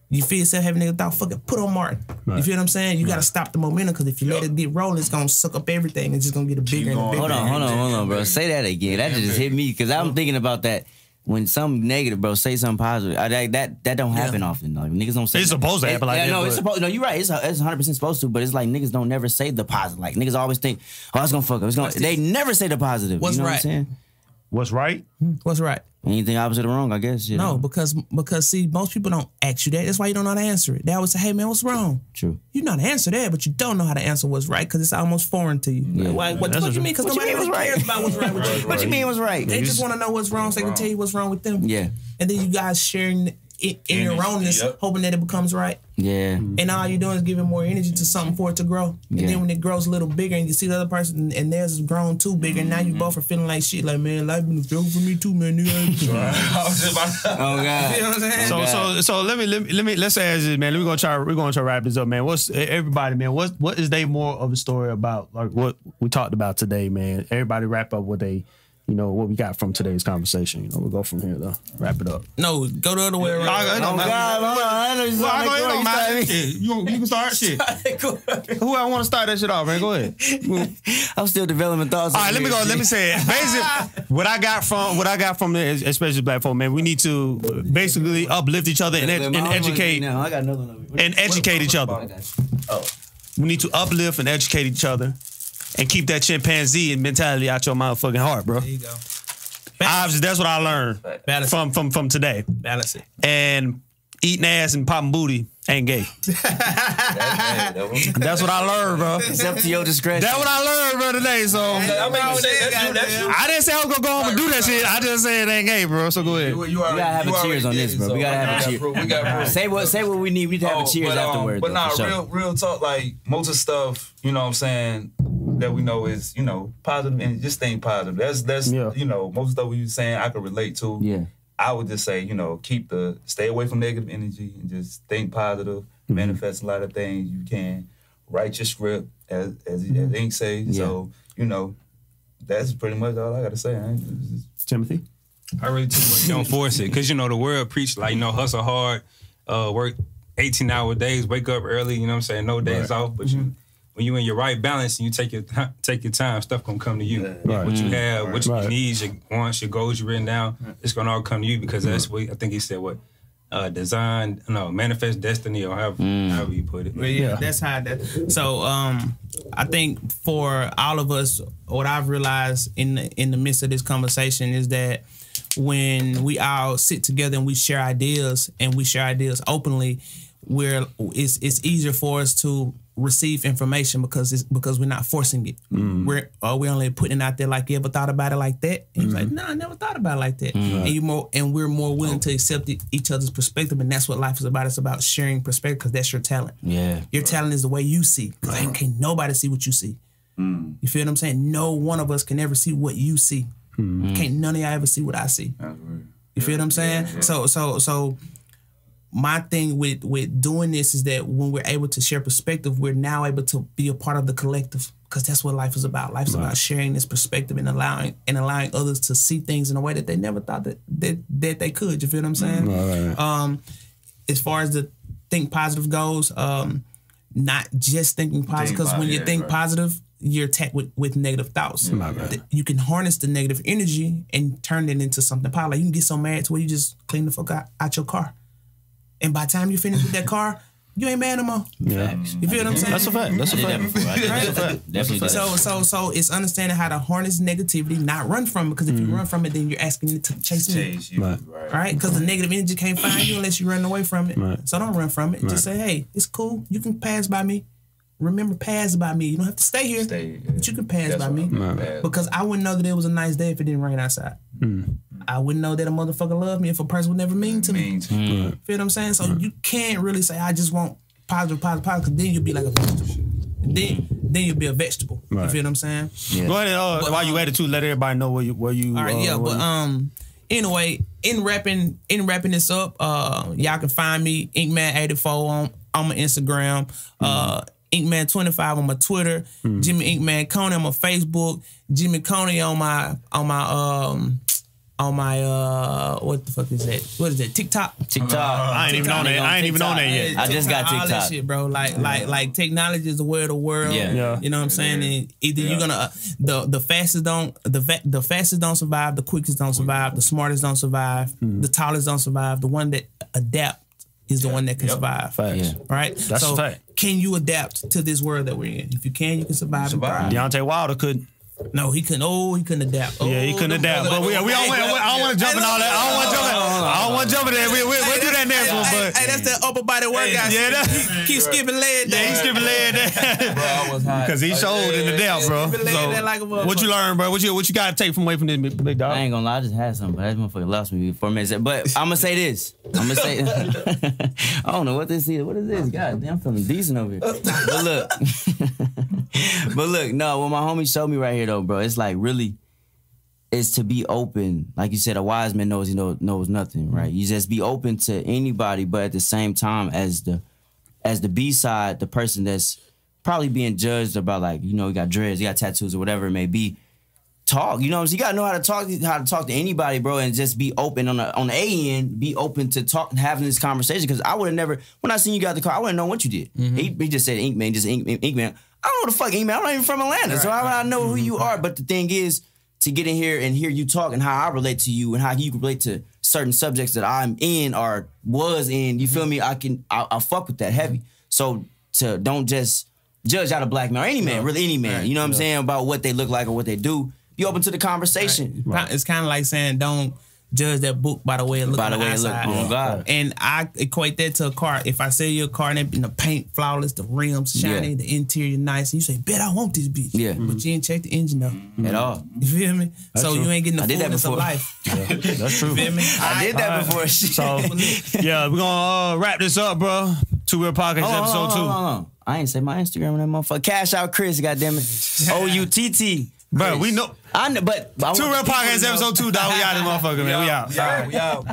Speaker 2: You feel yourself having negative thought, fuck it, put on Martin. You feel what I'm saying? You gotta stop the momentum because if you let it get rolling, it's gonna suck up everything. It's just gonna get bigger and bigger.
Speaker 3: Hold on, bro. Say that again. That just hit me because I'm thinking about that. When something negative, bro, say something positive. That don't happen often. Like, niggas don't say.
Speaker 1: It's supposed to happen like that.
Speaker 3: No, it's supposed. No, you're right. It's 100% supposed to. But it's like niggas don't never say the positive. Like niggas always think, oh, it's gonna fuck up. They never say the positive.
Speaker 2: What's
Speaker 3: you know
Speaker 2: right?
Speaker 3: What I'm saying?
Speaker 1: What's right?
Speaker 2: What's right?
Speaker 3: Anything opposite or wrong, I guess.
Speaker 2: No, because see, most people don't ask you that. That's why you don't know how to answer it. They always say, hey man, what's wrong?
Speaker 3: True.
Speaker 2: You know how to answer that, but you don't know how to answer what's right because it's almost foreign to you.
Speaker 3: Yeah.
Speaker 2: Like, what the fuck you mean? Because nobody really cares about what's right with you.
Speaker 3: What you mean was right?
Speaker 2: They just want to know what's wrong so they can tell you what's wrong with them.
Speaker 3: Yeah.
Speaker 2: And then you guys sharing in your wrongness, hoping that it becomes right.
Speaker 3: Yeah.
Speaker 2: And all you're doing is giving more energy to something for it to grow. And then when it grows a little bigger and you see the other person and theirs is grown too bigger, and now you both are feeling like shit. Like, man, life been a struggle for me too, man.
Speaker 3: Oh God.
Speaker 2: You know what I'm saying?
Speaker 1: So let's say this, man. We're gonna try to wrap this up, man. What's everybody, man? What is they more of a story about? Like what we talked about today, man. Everybody wrap up what they. You know, what we got from today's conversation. You know, we'll go from here, though. Wrap it up.
Speaker 2: No, go the other way around.
Speaker 1: You can start shit. Who I want to start that shit off, man? Go ahead.
Speaker 3: I'm still developing thoughts.
Speaker 1: All right, let me go. Let me say it. Basically, what I got from the, especially black folk, man, we need to basically uplift each other and educate.
Speaker 3: I got another one.
Speaker 1: And educate each other. We need to uplift and educate each other. And keep that chimpanzee mentality out your motherfucking heart, bro.
Speaker 2: There you go.
Speaker 1: Obviously, that's what I learned from today.
Speaker 2: Balance it.
Speaker 1: And eating ass and popping booty ain't gay. That's what I learned, bro.
Speaker 3: It's up to your discretion.
Speaker 1: That's what I learned, bro, today. So I didn't say I was gonna go home and do that shit. I just said it ain't gay, bro. So go ahead.
Speaker 3: We gotta have a cheers on this, bro. We gotta have a cheers. Say what we need. We need to have a cheers afterwards.
Speaker 4: But nah, real talk. Like most of the stuff, you know what I'm saying, that we know is, you know, positive and just staying positive. That's you know, most of the stuff we were saying I could relate to.
Speaker 3: Yeah.
Speaker 4: I would just say, you know, stay away from negative energy and just think positive, manifest a lot of things you can, write your script as Ink say. Yeah. So, you know, that's pretty much all I got to say.
Speaker 1: Timothy?
Speaker 5: I really just don't force it because, you know, the world preach like, you know, hustle hard, work 18-hour days, wake up early, you know what I'm saying, no days off, but when you in your right balance and you take your time, stuff gonna come to you. What you have, what your needs, your wants, your goals you written down, it's gonna all come to you because that's what I think he said. manifest destiny, or however you put it.
Speaker 2: Well, yeah, that's how that. So I think for all of us, what I've realized in the midst of this conversation is that when we all sit together and we share ideas openly, it's easier for us to receive information because we're not forcing it. We're only putting it out there like, you ever thought about it like that? And he's like, no, I never thought about it like that. And we're more willing to accept each other's perspective, and that's what life is about. It's about sharing perspective because that's your talent. Yeah, your talent is the way you see. Because can't nobody see what you see. You feel what I'm saying? No one of us can ever see what you see. Can't none of y'all ever see what I see. You feel what I'm saying? Yeah. So my thing with doing this is that when we're able to share perspective, we're now able to be a part of the collective, because that's what life is about. Life's about sharing this perspective and allowing others to see things in a way that they never thought that they could. You feel what I'm saying? As far as the think positive goes, not just thinking positive, because when you think positive, you're attacked with negative thoughts. You can harness the negative energy and turn it into something positive. Like you can get so mad to where you just clean the fuck out your car. And by the time you finish with that car, you ain't mad no more. Yeah. You feel what I'm saying?
Speaker 1: That's a fact. That's a fact.
Speaker 3: Definitely.
Speaker 2: So it's understanding how to harness negativity, not run from it. Because if you run from it, then you're asking it to chase you. Right? Because the negative energy can't find you unless you run away from it. So don't run from it. Just say, hey, it's cool. You can pass by me. Remember, pass by me. You don't have to stay here, but you can pass by me. Because I wouldn't know that it was a nice day if it didn't rain outside. I wouldn't know that a motherfucker loved me if a person would never mean to me. Feel what I'm saying? So you can't really say, I just want positive, because then you'll be like a vegetable. Then you'll be a vegetable. You feel what I'm saying?
Speaker 1: Go ahead, while you at it too, let everybody know where you
Speaker 2: all right, anyway, in wrapping this up, y'all can find me, Inkman84 on my Instagram. Inkman25 on my Twitter, Jimmy Inkman Coney on my Facebook, Jimmy Coney on my what the fuck is that? What is that? TikTok.
Speaker 1: I ain't even on that. I ain't even on that yet.
Speaker 3: I just got TikTok.
Speaker 2: All that shit, bro. Like technology is the way of the world. Yeah. You know what I'm saying? And either you're gonna the fastest don't survive, the quickest don't survive, the smartest don't survive, the tallest don't survive. The one that adapt is the one that can survive. Right?
Speaker 1: That's a fact.
Speaker 2: Can you adapt to this world that we're in? If you can, you can survive.
Speaker 1: Deontay Wilder couldn't.
Speaker 2: No, he couldn't. He couldn't adapt.
Speaker 1: Yeah, he couldn't adapt. But I don't want to jump in all that. I don't want to jump in there. We'll do that next one. But
Speaker 2: hey, that's the upper body workout.
Speaker 1: Yeah,
Speaker 2: keep skipping leg day.
Speaker 1: Yeah, he's skipping leg day.
Speaker 4: Bro, I was hot.
Speaker 1: Because he showed in the depth, bro. So, what you learn, bro? What you got to take from away from this big dog?
Speaker 3: I ain't gonna lie, I just had something, but that motherfucker lost me for a minute. But I'm gonna say this. I don't know what this is. What is this? God damn, I'm feeling decent over here. But look, no, what my homie showed me right here though, bro, it's like really, it's to be open. Like you said, a wise man knows he knows nothing, right? You just be open to anybody, but at the same time, as the B side, the person that's probably being judged about, like, you know, you got dreads, you got tattoos, or whatever it may be. Talk, you know what I'm saying? You gotta know how to talk to anybody, bro, and just be open on the A end, be open to having this conversation. Because I would have never, when I seen you got the car, I wouldn't know what you did. He just said Inkman, Inkman. I don't know the fuck Inkman. I'm not even from Atlanta, so how would I know who you are? But the thing is, to get in here and hear you talk and how I relate to you and how you relate to certain subjects that I'm in or was in, you feel me? I'll fuck with that heavy. So don't just judge out a black man or any man, really any man. You know what I'm saying, about what they look like or what they do. Be open to the conversation.
Speaker 2: It's kind of like saying don't judge that book by the way it looks on the outside.
Speaker 3: Oh God.
Speaker 2: And I equate that to a car. If I sell you a car and the paint flawless, the rims shiny, the interior nice, and you say, bet I want this bitch. Yeah. But you ain't check the engine though.
Speaker 3: At all.
Speaker 2: You feel me?
Speaker 1: That's
Speaker 2: so
Speaker 1: true.
Speaker 2: You ain't getting the fullness of life.
Speaker 1: That's true.
Speaker 2: You feel me?
Speaker 3: I did that before.
Speaker 1: So yeah, we're gonna wrap this up, bro. 2ReelPodcast episode 2.
Speaker 3: I ain't say my Instagram on that motherfucker. Cash out Chris, goddammit. OUTT.
Speaker 1: Bro, we know.
Speaker 3: I know, but
Speaker 1: 2ReelPodcast episode 2, dog. We out this motherfucker, man. We out.
Speaker 4: We out.